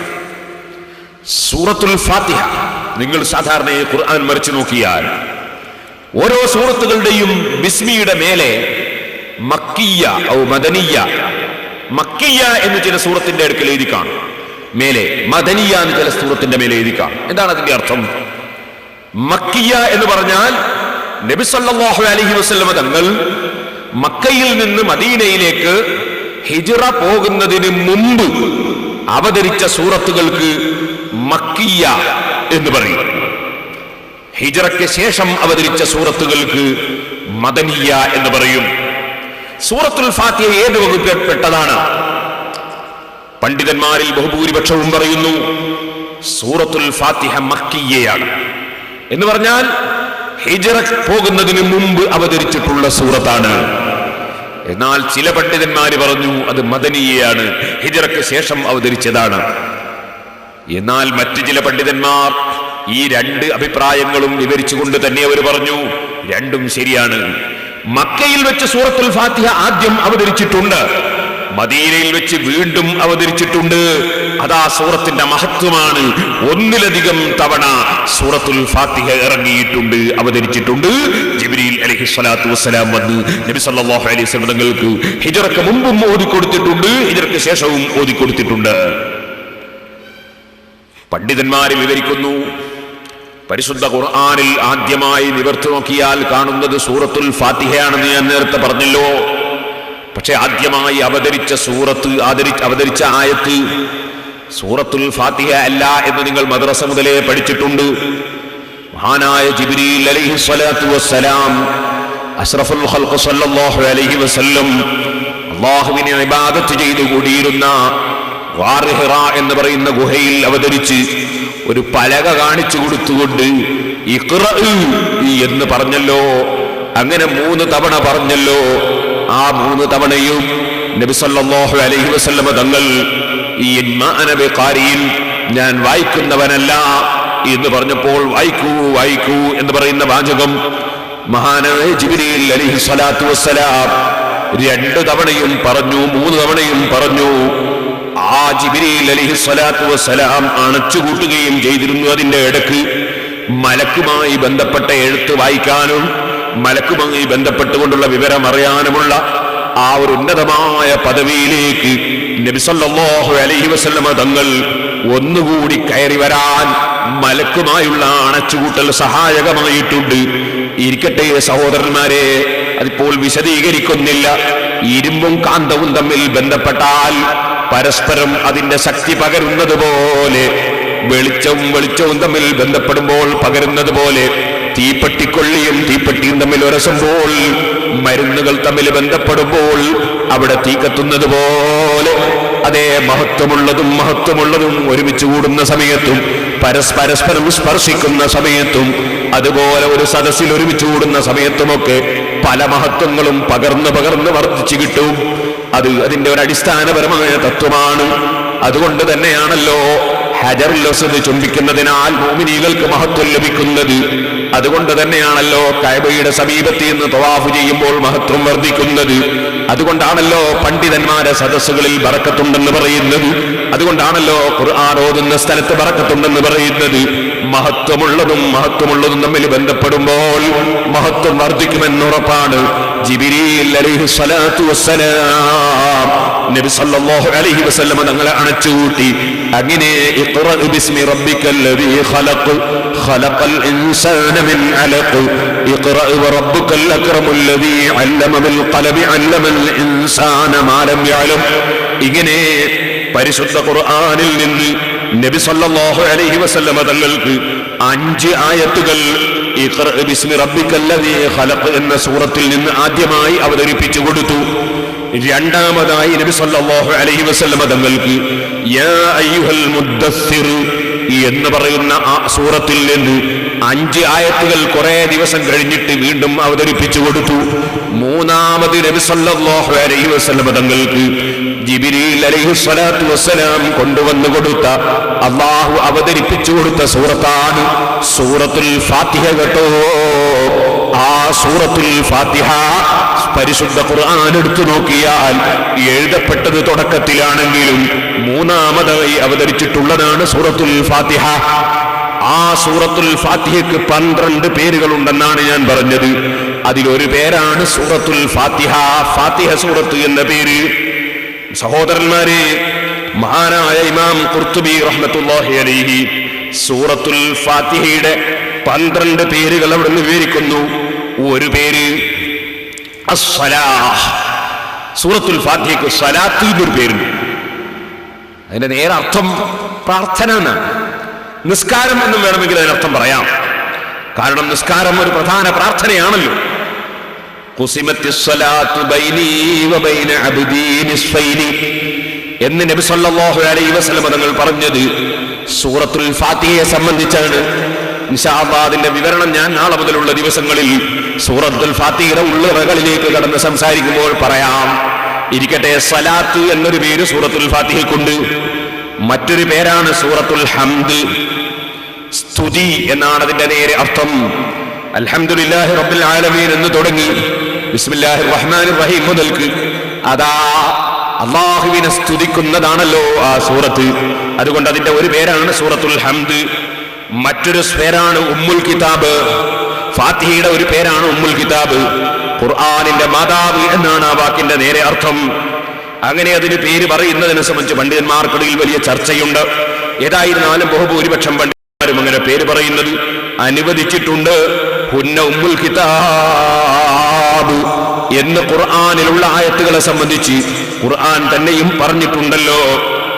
[SPEAKER 3] സൂറത്തുൽ ഫാത്തിഹ, നിങ്ങൾ സാധാരണ ഖുർആൻ മറിച്ചു നോക്കിയാൽ ഓരോ സൂറത്തുകളുടെയും ബിസ്മിയുടെ മേലെ മക്കിയ ഔ മദനിയ, മക്കിയ എന്ന് ചില സൂറത്തിന്റെ അടുക്കൽ എഴുതി കാണും, മേലെ മദനിയ എന്ന് ചില സൂറത്തിന്റെ മേലെ എഴുതി കാണും. എന്താണ് അതിന്റെ അർത്ഥം? മക്കിയ എന്ന് പറഞ്ഞാൽ നബി സല്ലല്ലാഹു അലൈഹി വസല്ലം തങ്ങൾ മക്കയിൽ നിന്ന് മദീനയിലേക്ക് ഹിജ്റ പോകുന്നതിന് മുമ്പ് അവതരിച്ച സൂറത്തുകൾക്ക് മക്കിയ എന്ന് പറയും. ഹിജ്റയ്ക്ക് ശേഷം അവതരിച്ച സൂറത്തുകൾക്ക് മദനിയ എന്ന് പറയും. സൂറത്തുൽ ഫാത്തിഹ ഏത് വകുപ്പിൽപ്പെട്ടതാണ്? പണ്ഡിതന്മാരിൽ ബഹുഭൂരിപക്ഷവും പറയുന്നു സൂറത്തുൽ ഫാത്തിഹ മക്കിയയാണ്. എന്ന് പറഞ്ഞാൽ ഹിജ്റ പോകുന്നതിന് മുമ്പ് അവതരിച്ചിട്ടുള്ള സൂറത്താണ്. എന്നാൽ ചില പണ്ഡിതന്മാര് പറഞ്ഞു അത് മദനിയയാണ്, ഹിജ്റയ്ക്ക് ശേഷം അവതരിച്ചതാണ്. എന്നാൽ മറ്റു ചില പണ്ഡിതന്മാർ ഈ രണ്ട് അഭിപ്രായങ്ങളും വിവരിച്ചുകൊണ്ട് തന്നെ അവർ പറഞ്ഞു രണ്ടും ശരിയാണ്. മക്കയിൽ വെച്ച് സൂറത്തുൽ ഫാത്തിഹ ആദ്യം അവതരിച്ചിട്ടുണ്ട്, മദീനയിൽ വെച്ച് വീണ്ടും അവതരിച്ചിട്ടുണ്ട്. അതാ സൂറത്തിന്റെ മഹത്വമാണ്. ഒന്നിലധികം തവണ സൂറത്തുൽ ഫാത്തിഹ ഇറങ്ങിയിട്ടുണ്ട്, അവതരിച്ചിട്ടുണ്ട്. ജിബ്രീൽ അലൈഹിസ്സലാത്തു വസ്സലാം വന്ന് നബി സല്ലല്ലാഹു അലൈഹി വസല്ലം തങ്ങൾക്ക് ഹിജ്റയ്ക്ക് മുമ്പും ഓതിക്കൊടുത്തിട്ടുണ്ട്, ഹിജ്റയ്ക്ക് ശേഷവും ഓതിക്കൊടുത്തിട്ടുണ്ട്. പണ്ഡിതന്മാര് വിവരിക്കുന്നു, പരിശുദ്ധ ഖുർആനിൽ ആദ്യമായി നിവർത്തി നോക്കിയാൽ കാണുന്നത് സൂറത്തുൽ ഫാത്തിഹയാണെന്ന് ഞാൻ നേരത്തെ പറഞ്ഞല്ലോ. പക്ഷെ ആദ്യമായി അവതരിച്ച അവതരിച്ച ആയത്ത് സൂറത്തുൽ ഫാത്തിഹ അല്ല എന്ന് നിങ്ങൾ മദ്രസ മുതലേ പഠിച്ചിട്ടുണ്ട്. മഹാനായ ജിബ്രീൽ അലൈഹിസ്സലാത്തു വസ്സലാം അഷ്റഫുൽ ഖൽഖ് സല്ലല്ലാഹു അലൈഹി വസല്ലം അല്ലാഹുവിനെ ഇബാദത്ത് ചെയ്തു കൂടിയിരുന്ന ഗാർ ഹിറ എന്ന് പറയുന്ന ഗുഹയിൽ അവതരിച്ച് ഒരു പലക കാണിച്ചു കൊടുത്തുകൊണ്ട് ഇഖ്റ എന്ന് പറഞ്ഞല്ലോ. അങ്ങനെ 3 തവണ പറഞ്ഞല്ലോ. ആ 3 തവണയും നബി സല്ലല്ലാഹു അലൈഹി വസല്ലം തങ്ങൾ ഈ ഖാരിൻ, ഞാൻ വായിക്കുന്നവനല്ല എന്ന് പറഞ്ഞപ്പോൾ വായിക്കൂ എന്ന് പറയുന്ന വാചകം മഹാനായ ജിബ്രീൽ അലൈഹിസ്സലാത്തു വസ്സലാം 2 തവണയും പറഞ്ഞു, 3 തവണയും പറഞ്ഞു. ആ ജിബ്രീൽ അലൈഹിസ്സലാത്തു വസ്സലാം അണച്ചുകൂട്ടുകയും ചെയ്തിരുന്നു. അതിന്റെ ഇടക്ക് മലക്കുമായി ബന്ധപ്പെട്ട എഴുത്ത് വായിക്കാനും മലക്കുമായി ബന്ധപ്പെട്ടുകൊണ്ടുള്ള വിവരം അറിയാനുമുള്ള ആ ഒരു ഉന്നതമായ പദവിയിലേക്ക് നബി സല്ലല്ലാഹു അലൈഹി വസല്ലം തങ്ങൾ ഒന്നുകൂടി കയറി വരാൻ മലക്കുമായുള്ള അണച്ചുകൂട്ടൽ സഹായകമായിട്ടുണ്ട്. ഇരിക്കട്ടെ സഹോദരന്മാരെ, അതിപ്പോൾ വിശദീകരിക്കുന്നില്ല. ഇരുമ്പും കാന്തവും തമ്മിൽ ബന്ധപ്പെട്ടാൽ പരസ്പരം അതിന്റെ ശക്തി പകരുന്നത് പോലെ, വെളിച്ചവും തമ്മിൽ ബന്ധപ്പെടുമ്പോൾ പകരുന്നത് പോലെ, തീപ്പെട്ടിക്കൊള്ളിയും തീപ്പെട്ടിയും തമ്മിൽ ഉരസുമ്പോൾ, മരുന്നുകൾ തമ്മിൽ ബന്ധപ്പെടുമ്പോൾ അവിടെ തീ കത്തുന്നത് പോലെ, അതേ മഹത്വമുള്ളതും ഒരുമിച്ച് കൂടുന്ന സമയത്തും പരസ്പരം സ്പർശിക്കുന്ന സമയത്തും അതുപോലെ ഒരു സദസ്സിൽ ഒരുമിച്ച് കൂടുന്ന സമയത്തുമൊക്കെ പല മഹത്വങ്ങളും പകർന്ന് വർദ്ധിച്ചു കിട്ടും. അത് അതിന്റെ ഒരു അടിസ്ഥാനപരമായ തത്വമാണ്. അതുകൊണ്ട് തന്നെയാണല്ലോ ഹജറുൽ അസ്വദ് ചുംബിക്കുന്നതിനാൽ മുഅ്മിനീങ്ങൾക്ക് മഹത്വം ലഭിക്കുന്നത്. അതുകൊണ്ട് തന്നെയാണല്ലോ കഅബയുടെ സമീപത്ത് നിന്ന് തവാഫ് ചെയ്യുമ്പോൾ മഹത്വം വർദ്ധിക്കുന്നത്. അതുകൊണ്ടാണല്ലോ പണ്ഡിതന്മാരെ സദസ്സുകളിൽ ബറക്കത്തുണ്ടെന്ന് പറയുന്നത്. അതുകൊണ്ടാണല്ലോ ഖുർആൻ ഓതുന്ന സ്ഥലത്ത് ബറക്കത്തുണ്ടെന്ന് പറയുന്നത്. മഹത്വമുള്ളതും തമ്മിൽ ബന്ധപ്പെടുമ്പോൾ മഹത്വം വർദ്ധിക്കുമെന്നുറപ്പാണ്. ജിബ്രീൽ അലൈഹിസ്സലാത്തു വസ്സലാം നബി സല്ലല്ലാഹു അലൈഹി വസല്ലം തങ്ങളെ അണച്ചുകൂട്ടി അങ്ങനെ ഇഖ്റ ബിസ്മി റബ്ബിക്കല്ലദീ ഖലഖ് ഖലഖൽ ഇൻസാന മിൻ അലഖ് ഇഖ്റ വറബ്ബുക്കൽ അക്രമുല്ലദീ അല്ലമ ബിൽ ഖലമി അല്ലമൽ ഇൻസാന മാ ലം യഅലം. ഇങ്ങനെ പരിശുദ്ധ ഖുർആനിൽ നിന്ന് നബി സല്ലല്ലാഹു അലൈഹി വസല്ലം തങ്ങൾക്ക് 5 ആയത്തുകൾ ഇഖ്റ ബിസ്മി റബ്ബിക്കല്ലദീ ഖലഖ് എന്ന സൂറത്തിൽ നിന്ന് ആദ്യമായി അവതരിപ്പിച്ചു കൊടുത്തു. രണ്ടാമതായി നബി സല്ലല്ലാഹു അലൈഹി വസല്ലം തങ്ങൾക്ക് യാ അയ്യുഹൽ മുദ്ദസ്സിർ എന്ന് പറയുന്ന ആ സൂറത്തിൽ നിന്ന് 5 ആയത്തുകൾ കുറെ ദിവസം കഴിഞ്ഞിട്ട് വീണ്ടും അവതരിപ്പിച്ചു കൊടുത്തു. മൂന്നാമത് നബി സല്ലല്ലാഹു അലൈഹി വസല്ലം തങ്ങൾക്ക് ജിബ്രീൽ അലൈഹിസ്സലാത്തു വസ്സലാം കൊണ്ടുവന്നു കൊടുത്ത അല്ലാഹു അവതരിപ്പിച്ചു കൊടുത്ത സൂറത്താണ് സൂറത്തുൽ ഫാത്തിഹ. കേട്ടോ, ആ സൂറത്തുൽ ഫാത്തിഹ പരിശുദ്ധ ഖുർആൻ എടുത്തു നോക്കിയാൽ എഴുതപ്പെട്ടത് തുടക്കത്തിലാണെങ്കിലും മൂന്നാമതായി അവതരിച്ചിട്ടുള്ളതാണ് സൂറത്തുൽ ഫാത്തിഹ. ആ സൂറത്തുൽ ഫാത്തിഹയ്ക്ക് 12 പേരുകളുണ്ടെന്നാണ് ഞാൻ പറഞ്ഞത്. അതിലൊരു പേരാണ് സൂറത്തുൽ ഫാത്തിഹ. ഫാത്തിഹ സൂറത്ത് എന്ന പേര് സഹോദരന്മാരെ, മഹാനായ ഇമാം ഖുർത്തുബി റഹ്മത്തുള്ളാഹി അലൈഹി സൂറത്തുൽ ഫാത്തിഹയുടെ 12 പേരുകൾ അവിടെ വിവരിക്കുന്നു. ഒരു പേര് അസ്സലാഹ്. സൂറത്തുൽ ഫാത്തിഹയ്ക്ക് സ്വലാത്ത് എന്നൊരു പേരുണ്ട്. അതിന്റെ നേരെ അർത്ഥം പ്രാർത്ഥന എന്നാണ്. നിസ്കാരം എന്നും വേണമെങ്കിൽ അതിനർത്ഥം പറയാം. കാരണം നിസ്കാരം ഒരു പ്രധാന പ്രാർത്ഥനയാണല്ലോ. എന്ന് നബി സല്ലല്ലാഹു അലൈഹി വസല്ലം തങ്ങൾ പറഞ്ഞത് സൂറത്തുൽ ഫാത്തിഹയെ സംബന്ധിച്ചാണ്. ഇൻഷാ അല്ലാഹ് അതിന്റെ വിവരണം ഞാൻ നാളെ മുതലുള്ള ദിവസങ്ങളിൽ സൂറത്തുൽ ഫാത്തിഹയുടെ ഉള്ളറകളിലേക്ക് കടന്ന് സംസാരിക്കുമ്പോൾ പറയാം. ഇരിക്കട്ടെ, സലാത്ത് എന്നൊരു പേര് സൂറത്തുൽ ഫാത്തിഹയ്ക്കുണ്ട്. മറ്റൊരു പേരാണ് സൂറത്തുൽ ഹംദ്. സ്തുതി എന്നാണ് അതിന്റെ നേരെ അർത്ഥം. അൽഹംദുലില്ലാഹി റബ്ബിൽ ആലമീൻ എന്ന് തുടങ്ങി ബിസ്മില്ലാഹിർ റഹ്മാനിർ റഹീം മുതൽക്ക് അതാ അല്ലാഹുവിനെ സ്തുതിക്കുന്നതാണല്ലോ ആ സൂറത്ത്. അതുകൊണ്ട് അതിന്റെ ഒരു പേരാണ് സൂറത്തുൽ ഹംദ്. മറ്റൊരു പേരാണ് ഉമ്മുൽ കിതാബ്. ഫാത്തിഹയുടെ ഒരു പേരാണ് ഉമ്മുൽ കിതാബ്. ഖുർആനിന്റെ മാതാവ് എന്നാണ് ആ വാക്കിന്റെ നേരെ അർത്ഥം. അങ്ങനെ അതിന് പേര് പറയുന്നതിനെ സംബന്ധിച്ച് പണ്ഡിതന്മാർക്കിടയിൽ വലിയ ചർച്ചയുണ്ട്. ഏതായിരുന്നാലും ബഹുഭൂരിപക്ഷം പണ്ഡിതന്മാരും അങ്ങനെ പേര് പറയുന്നത് അനുവദിച്ചിട്ടുണ്ട്. ഹുന്ന ഉമ്മുൽ കിതാബ് എന്ന് ഖുർആനിലുള്ള ആയത്തുകളെ സംബന്ധിച്ച് ഖുർആൻ തന്നെയും പറഞ്ഞിട്ടുണ്ടല്ലോ.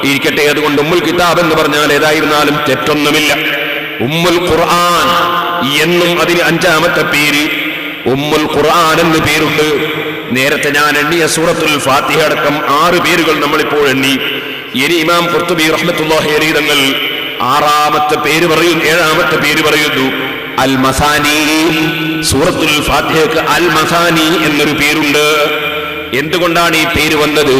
[SPEAKER 3] ഇരിക്കട്ടെ, അതുകൊണ്ട് ഉമ്മുൽ കിതാബ് എന്ന് പറഞ്ഞാൽ ഏതായിരുന്നാലും തെറ്റൊന്നുമില്ല. ഉമ്മുൽ ഖുർആൻ എന്നും അതിന് 5ാമത്തെ പേര് ഉമ്മുൽ ഖുർആൻ എന്ന് പേരുണ്ട്. നേരത്തെ ഞാൻ എണ്ണിയ സൂറത്തുൽ ഫാത്തിഹ അടക്കം 6 പേരുകൾ നമ്മളിപ്പോൾ എണ്ണി. ഇനി ഇമാം ഖുർത്തുബി റഹ്മത്തുള്ളാഹി അലൈഹി തങ്ങൾ 6ാമത്തെ പേര് പറയുന്നു, 7ാമത്തെ പേര് പറയുന്നു അൽ മസാനി. സൂറത്തുൽ ഫാത്തിഹയ്ക്ക് അൽ മസാനി എന്നൊരു പേരുണ്ട്. എന്തുകൊണ്ടാണ് ഈ പേര് വന്നത്?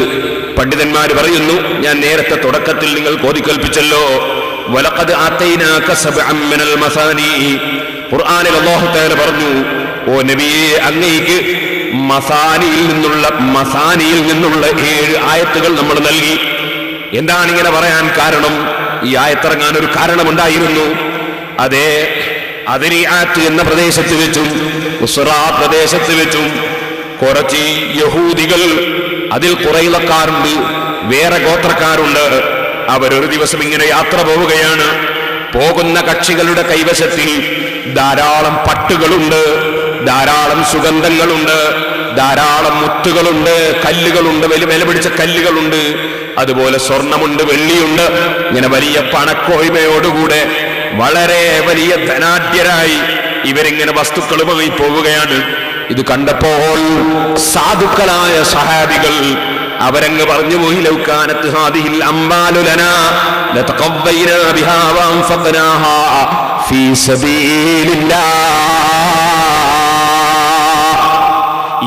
[SPEAKER 3] പണ്ഡിതന്മാർ പറയുന്നു, ഞാൻ നേരത്തെ തുടക്കത്തിൽ നിങ്ങൾ കോതിക്കൽപ്പിച്ചല്ലോ, വലഖദ് ആതൈനാക സബ്അൻ മിനൽ മസാനി. ഖുർആനിൽ അല്ലാഹു തആല പറഞ്ഞു, ഓ നബിയെ, അങ്ങേക്ക് മസാനിയിൽ നിന്നുള്ള 7 ആയത്തുകൾ നമ്മൾ നൽകി. എന്താണ് ഇങ്ങനെ പറയാൻ കാരണം? ഈ ആയത്തിറങ്ങാൻ ഒരു കാരണമുണ്ടായിരുന്നു. അതേ, അദരിയാത്ത് എന്ന പ്രദേശത്ത് വെച്ചും ഉസ്റാ പ്രദേശത്ത് വെച്ചും കുറച്ച് യഹൂദികൾ, അതിൽ ഖുറൈളക്കാരുണ്ട്, വേറെ ഗോത്രക്കാരുണ്ട്. അവരൊരു ദിവസം ഇങ്ങനെ യാത്ര പോവുകയാണ്. പോകുന്ന കക്ഷികളുടെ കൈവശത്തിൽ ധാരാളം പട്ടുകളുണ്ട്, ധാരാളം സുഗന്ധങ്ങളുണ്ട്, ധാരാളം മുത്തുകളുണ്ട്, കല്ലുകളുണ്ട്, വില പിടിച്ച കല്ലുകളുണ്ട്, അതുപോലെ സ്വർണമുണ്ട്, വെള്ളിയുണ്ട്. ഇങ്ങനെ വലിയ പണക്കോയ്മയോടുകൂടെ വളരെ വലിയ ധനാഢ്യരായി ഇവരിങ്ങനെ വസ്തുക്കളുമായി പോവുകയാണ്. ഇത് കണ്ടപ്പോൾ സാധുക്കളായ സഹാബികൾ അവരങ്ങ് പറഞ്ഞു പോയി, ലൗകാനത്ത് ഹാദിഹിൽ അംവാലു ലനാ ലതഖവ്വൈനാ ബിഹാ വഅൻഫഖനാഹാ ഫീ സബീലില്ലാഹ്.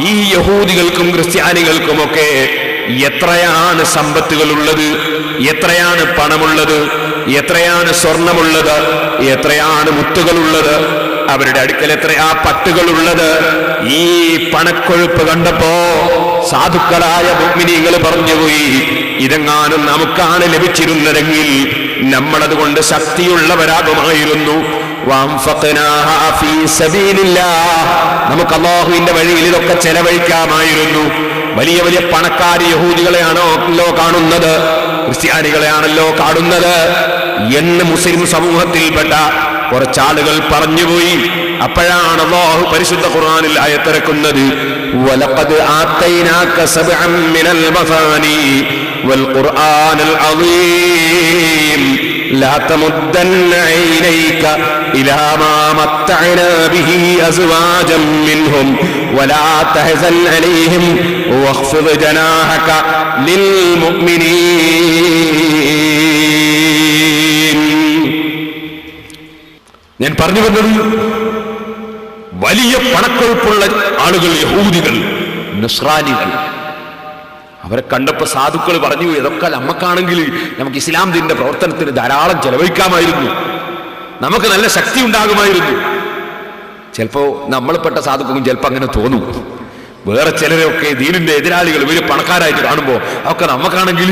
[SPEAKER 3] ഈ യഹൂദികൾക്കും ക്രിസ്ത്യാനികൾക്കുമൊക്കെ എത്രയാണ് സമ്പത്തുകളുള്ളത്, എത്രയാണ് പണമുള്ളത്, എത്രയാണ് സ്വർണമുള്ളത്, എത്രയാണ് മുത്തുകളുള്ളത്. അവരുടെ അടുക്കൽ എത്രയാ പട്ടുകളുള്ളത്. ഈ പണക്കൊഴുപ്പ് കണ്ടപ്പോ സാധുക്കളായ മുഅ്മിനീങ്ങൾ പറഞ്ഞുപോയി, ഇതെങ്ങാനും നമുക്കാണ് ലഭിച്ചിരുന്നതെങ്കിൽ നമ്മളതുകൊണ്ട് ശക്തിയുള്ളവരാകുമായിരുന്നു. നമുക്ക് അല്ലാഹുവിന്റെ വഴിയിൽ ഇതൊക്കെ ചെലവഴിക്കാമായിരുന്നു. വലിയ വലിയ പണക്കാർ യഹൂദികളെയാണല്ലോ കാണുന്നത്, ക്രിസ്ത്യാനികളെയാണല്ലോ കാണുന്നത് എന്ന് മുസ്ലിം സമൂഹത്തിൽപ്പെട്ട കുറച്ചാളുകൾ പറഞ്ഞുപോയി. അപ്പോഴാണ് അല്ലാഹു പരിശുദ്ധ ഖുർആനിൽ ആയത്തിറക്കുന്നത്, വലഖദ് ആതൈനാക സബ്അൻ മിനൽ മസാനി വൽ ഖുർആനൽ അളീം ലാ തമുദ്ദന്ന ഐനൈക ഇലാ മാ മത്തഅനാ ബിഹി അസ്വാജൻ മിൻഹും വലാ തഹസൻ അലൈഹിം വഖ്ഫിദ് ജനാഹക ലിൽ മുഅ്മിനീൻ. ഞാൻ പറഞ്ഞു വന്നത്, വലിയ പണക്കൊഴുപ്പുള്ള ആളുകൾ, യഹൂദികൾ, നസ്രാനികൾ, അവരെ കണ്ടപ്പോ സാധുക്കൾ പറഞ്ഞു, ഇതൊക്കെ നമുക്കാണെങ്കിൽ നമുക്ക് ഇസ്ലാം ദീനിന്റെ പ്രവർത്തനത്തിന് ധാരാളം ചെലവഴിക്കാമായിരുന്നു, നമുക്ക് നല്ല ശക്തി ഉണ്ടാകുമായിരുന്നു. ചിലപ്പോ നമ്മൾപ്പെട്ട സാധുക്കും ചിലപ്പോൾ അങ്ങനെ തോന്നും. വേറെ ചിലരൊക്കെ ദീനിന്റെ എതിരാളികൾ വലിയ പണക്കാരായിട്ട് കാണുമ്പോ അതൊക്കെ നമുക്കാണെങ്കിൽ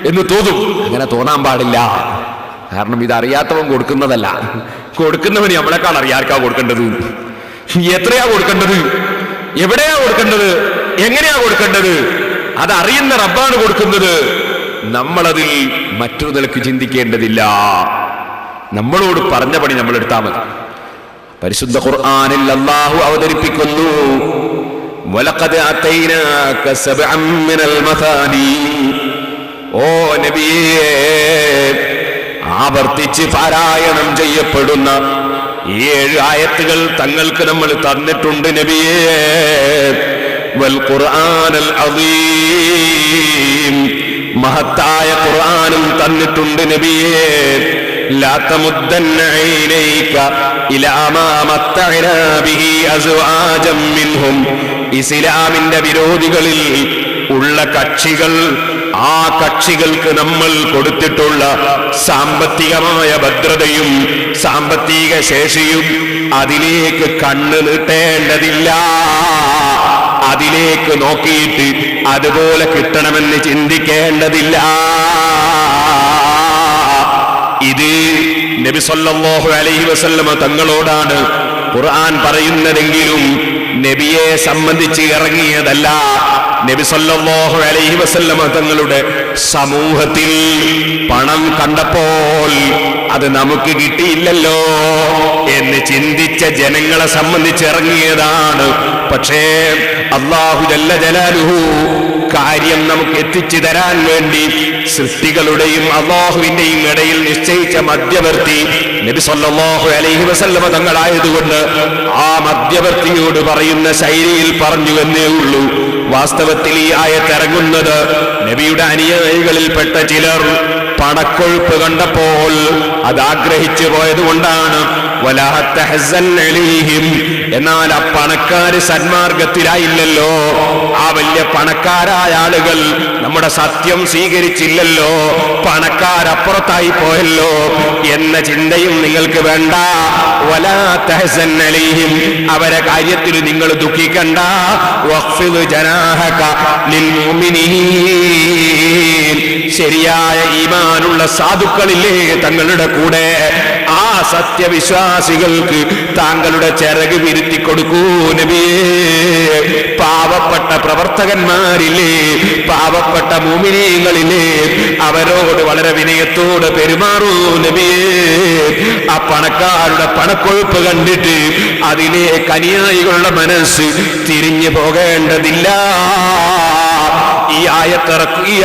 [SPEAKER 3] എന്ന് തോന്നും. അങ്ങനെ തോന്നാൻ പാടില്ല. കാരണം ഇതറിയാത്തവൻ കൊടുക്കുന്നതല്ല, കൊടുക്കുന്നവന് നമ്മളെക്കാൾ അറിയാർക്കാ കൊടുക്കേണ്ടത്, എത്രയാ കൊടുക്കേണ്ടത്, എവിടെയാ കൊടുക്കേണ്ടത്, എങ്ങനെയാ കൊടുക്കേണ്ടത്, അതറിയുന്ന റബ്ബാണ് കൊടുക്കുന്നത്. നമ്മളതിൽ മറ്റൊരു നിലക്ക് ചിന്തിക്കേണ്ടതില്ല. നമ്മളോട് പറഞ്ഞ പണി നമ്മൾ എടുത്താൽ മതി. പരിശുദ്ധ ഖുർആനിൽ അല്ലാഹു അവതരിപ്പിക്കുന്നു, വലഖദ് ആതൈനാക സബ്അൻ മിനൽ മസാനി. ഓ നബിയേ, ആവർത്തിച്ച് പാരായണം ചെയ്യപ്പെടുന്ന 7 ആയത്തുകൾ തങ്ങൾക്ക് നമ്മൾ തന്നിട്ടുണ്ട് നബിയേ. വൽ ഖുർആനൽ അളീം, മഹത്തായ ഖുർആനും തന്നിട്ടുണ്ട് നബിയേ. ലാ തമുദ്ദന്ന ഐനൈക ഇലാ മാ മത്തഅനാ ബിഹി അസ്വാജൻ മിൻഹും. ഇസ്ലാമിന്റെ വിരോധികളിൽ ഉള്ള കക്ഷികൾ, ആ കക്ഷികൾക്ക് നമ്മൾ കൊടുത്തിട്ടുള്ള സാമ്പത്തികമായ ഭദ്രതയും സാമ്പത്തിക ശേഷിയും അതിലേക്ക് കണ്ണ് നീട്ടേണ്ടതില്ല. അതിലേക്ക് നോക്കിയിട്ട് അതുപോലെ കിട്ടണമെന്ന് ചിന്തിക്കേണ്ടതില്ല. ഇത് നബി സല്ലല്ലാഹു അലൈഹി വസല്ലമ തങ്ങളോടാണ് ഖുർആൻ പറയുന്നതെങ്കിലും നബിയെ സംബന്ധിച്ച് ഇറങ്ങിയതല്ല. നബി സല്ലല്ലാഹു അലൈഹി വസല്ലമ തങ്ങളുടെ സമൂഹത്തിൽ പണം കണ്ടപ്പോൾ അത് നമുക്ക് കിട്ടിയില്ലല്ലോ എന്ന് ചിന്തിച്ച ജനങ്ങളെ സംബന്ധിച്ച് ഇറങ്ങിയതാണ്. പക്ഷേ അല്ലാഹു ജല്ല ജലാലുഹു കാര്യം നമുക്ക് എത്തിച്ചു തരാൻ വേണ്ടി സൃഷ്ടികളുടെയും അല്ലാഹുവിന്റെയും ഇടയിൽ നിശ്ചയിച്ച മധ്യവർത്തി നബി സല്ലല്ലാഹു അലൈഹി വസല്ലമ തങ്ങളായതുകൊണ്ട് ആ മധ്യവർത്തിയോട് പറയുന്ന ശൈലിയിൽ പറഞ്ഞു എന്നേ ഉള്ളൂ. വാസ്തവത്തിൽ ഈ ആയത്തിറങ്ങുന്നത് നബിയുടെ അനുയായികളിൽപ്പെട്ട ചിലർ പണക്കൊഴുപ്പ് കണ്ടപ്പോൾ അത് ആഗ്രഹിച്ചു പോയതുകൊണ്ടാണ്. വലാ തഹസൻ അലൈഹിം, എന്നാൽ ആ പണക്കാര് സന്മാർഗത്തിലായില്ലല്ലോ, ആ വലിയ പണക്കാരായ ആളുകൾ നമ്മുടെ സത്യം സ്വീകരിച്ചില്ലല്ലോ, പണക്കാരപ്പുറത്തായി പോയല്ലോ എന്ന ചിന്തയും നിങ്ങൾക്ക് വേണ്ട. വലാ തഹസൻ അലൈഹിം, അവരെ കാര്യത്തിൽ നിങ്ങൾ ദുഃഖിക്കണ്ട. വഖ്ഫിദ് ജനാഹക ലിൽ മുഅ്മിനീൻ, ശരിയായ ഈമാനുള്ള സാധുക്കളില്ലേ തങ്ങളുടെ കൂടെ, ആ സത്യവിശ്വാസികൾക്ക് താങ്കളുടെ ചിറക് വിരുത്തി കൊടുക്കൂ നബിയേ. പാവപ്പെട്ട പ്രവർത്തകന്മാരില്ലേ, പാവപ്പെട്ട മുഅ്മിനീങ്ങളില്ലേ, അവരോട് വളരെ വിനയത്തോട് പെരുമാറൂ നബിയേ. ആ പണക്കാരുടെ പണക്കൊഴുപ്പ് കണ്ടിട്ട് അതിലേക്ക് അനുയായികളുടെ മനസ്സ് തിരിഞ്ഞു പോകേണ്ടതില്ല. ഈ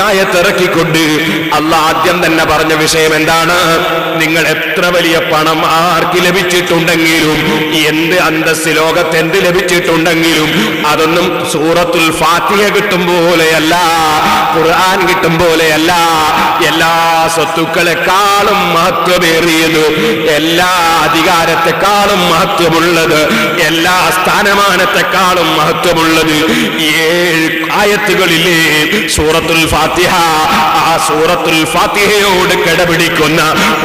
[SPEAKER 3] ആയത്തിറക്കിക്കൊണ്ട് അല്ലാഹ് ആദ്യം തന്നെ പറഞ്ഞ വിഷയം എന്താണ്? നിങ്ങൾ എത്ര വലിയ പണം ആർക്ക് ലഭിച്ചിട്ടുണ്ടെങ്കിലും, എന്ത് അന്തസ് ലോകത്ത് എന്ത് ലഭിച്ചിട്ടുണ്ടെങ്കിലും അതൊന്നും സൂറത്തുൽ ഫാത്തിഹ കിട്ടും പോലെയല്ല, ഖുർആൻ കിട്ടും പോലെയല്ല. എല്ലാ സ്വത്തുക്കളെക്കാളും മഹത്വമേറിയത്, എല്ലാ അധികാരത്തെക്കാളും മഹത്വമുള്ളത്, എല്ലാ സ്ഥാനമാനത്തെക്കാളും മഹത്വമുള്ളത് 7 ആയത്തുകളിലേ സൂറത്തുൽ ഫാത്തിഹ. ആ സൂറത്തുൽ ഫാത്തിഹയോട് കിടപിടിക്കുന്ന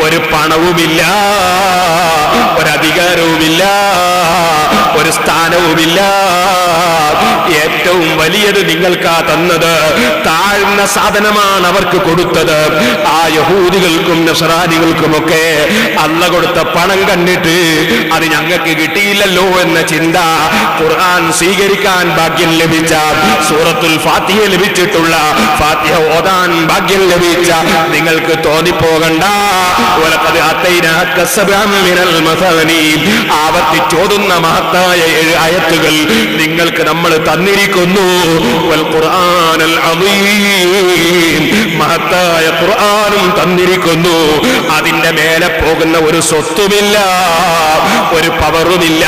[SPEAKER 3] ഒരു പണവുമില്ല, ഒരധികാരവുമില്ല, ഒരു സ്ഥാനവുമില്ല. ഏറ്റവും വലിയത് നിങ്ങൾക്കാ തന്നത്. താഴ്ന്ന സാധനമാണ് അവർക്ക് കൊടുത്തത്. ആ യഹൂദികൾക്കും നസ്രാനികൾക്കുമൊക്കെ അല്ല കൊടുത്ത പണം കണ്ടിട്ട് അത് ഞങ്ങൾക്ക് കിട്ടിയില്ലല്ലോ എന്ന ചിന്ത, ഖുർആൻ സ്വീകരിക്കാൻ ഭാഗ്യം ലഭിച്ച, സൂറത്തുൽ ഫാത്തിഹ ലഭിച്ചിട്ടുള്ള, ഫാത്തിഹ ഓതാൻ ഭാഗ്യം ലഭിച്ച നിങ്ങൾക്ക് തോന്നിപ്പോകണ്ട. ആവർത്തിച്ചോതുന്ന മഹത്തായ 7 ആയത്തുകൾ നിങ്ങൾക്ക് നമ്മൾ തന്നിരിക്കുന്നു. മഹത്തായ ഖുർആനും തന്നിരിക്കുന്നു. അതിന്റെ മേലെ പോകുന്ന ഒരു സ്വത്തുമില്ല, ഒരു പവറുമില്ല.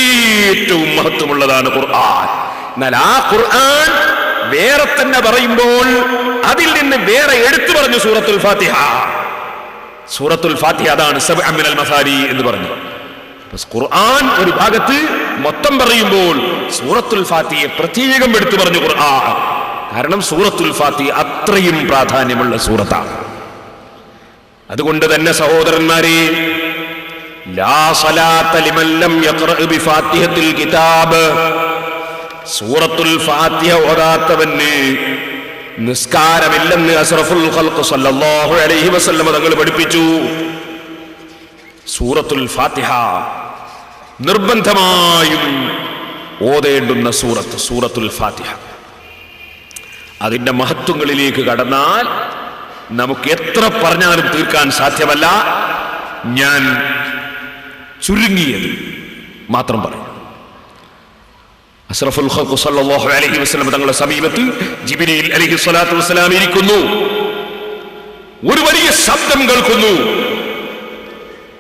[SPEAKER 3] ഏറ്റവും മഹത്വമുള്ളതാണ് ഖുർആൻ. എന്നാൽ ആ ഖുർആൻ വേറെ തന്നെ പറയുമ്പോൾ അതിൽ നിന്ന് വേറെ എടുത്തു പറഞ്ഞു സൂറത്തുൽ ഫാത്തിഹ. സൂറത്തുൽ ഫാത്തിഹ അതാണ് സബ്അ മിനൽ മസാനി എന്ന് പറഞ്ഞു. ഖുർആൻ ഒരു ഭാഗത്ത് മൊത്തം പറയുമ്പോൾ സൂറത്തുൽ ഫാത്തിഹയെ പ്രത്യേകം എടുത്തു പറഞ്ഞു ഖുർആൻ. കാരണം സൂറത്തുൽ ഫാത്തിഹ അത്രയും പ്രാധാന്യമുള്ള സൂറത്താണ്. അതുകൊണ്ട് തന്നെ സഹോദരന്മാരെ, ലാ സലാത്ത ലിമൻ ലം യഖറഅ ബിഫാത്തിഹത്തിൽ കിതാബ്, സൂറത്തുൽ ഫാത്തിഹ ഓതാത്തവന് നിസ്കാരമില്ലെന്ന് അസ്റഫുൽ ഖൽഖ് സല്ലല്ലാഹു അലൈഹി വസല്ലം തങ്ങൾ പഠിപ്പിച്ചു. സൂറത്തുൽ ഫാത്തിഹ നിർബന്ധമായും ഓതേണ്ടുന്ന സൂറത്ത് സൂറത്തുൽ ഫാത്തിഹ. അതിന്റെ മഹത്വങ്ങളിലേക്ക് കടന്നാൽ നമുക്ക് എത്ര പറഞ്ഞാലും തീർക്കാൻ സാധ്യമല്ല. ഞാൻ ചുരുങ്ങിയത് മാത്രം പറയും. അസ്റഫുൽ ഖൽഖ് സല്ലല്ലാഹു അലൈഹി വസല്ലം തങ്ങളുടെ സമീപത്ത് ജിബ്രീൽ അലൈഹി സ്വലാത്തു വസ്സലാം ഇരിക്കുന്നു. ഒരു വലിയ ശബ്ദം കേൾക്കുന്നു.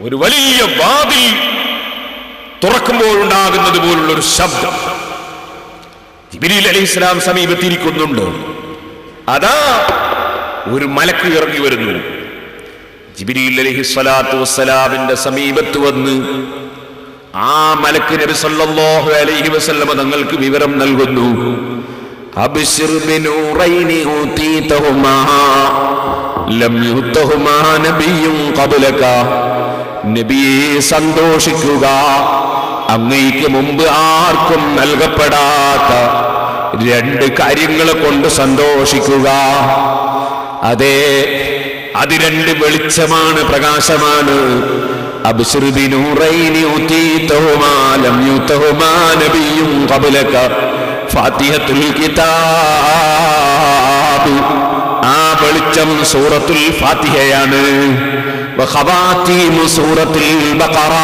[SPEAKER 3] ഒരു വലിയ വാതിൽ തുറക്കുമ്പോൾ ഉണ്ടാകുന്നത് പോലുള്ള ഒരു ശബ്ദം. ജിബ്രീൽ അലൈഹിസ്സലാം സമീപത്തിരിക്കുന്നുണ്ട്. അതാ ഒരു മലക്ക് ഇറങ്ങി വരുന്നു. ജിബ്രീൽ അലൈഹി സ്വലാത്തു വസ്സലാമിന്റെ സമീപത്ത് വന്ന് ആ മലക്ക് നബി സല്ലല്ലാഹു അലൈഹി വസല്ലം തങ്ങൾക്ക് വിവരം നൽകുന്നു. അബ്ശിർ ബിനൂറൈനി ഊതീതഹുമാ ലം യുതഹുമാ നബിയ്യുൻ ഖബ്ലക, നബിയെ സന്തോഷിക്കുക, അങ്ങയ്ക്ക് മുമ്പ് ആർക്കും നൽകപ്പെടാത്ത 2 കാര്യങ്ങളെ കൊണ്ട് സന്തോഷിക്കുക. അതെ, അത് 2 വെളിച്ചമാണ്, പ്രകാശമാണ്. അബ്ശിർ ബിനൂറൈനി ഊതീതഹുമാ ലം യുതഹുമാ നബിയ്യുൻ ഖബ്ലക ഫാത്തിഹത്തുൽ കിതാബ്. ആ വെളിച്ചം സൂറത്തുൽ ഫാത്തിഹയാണ്. വഖവാതീമു സൂറത്തുൽ ബഖറ,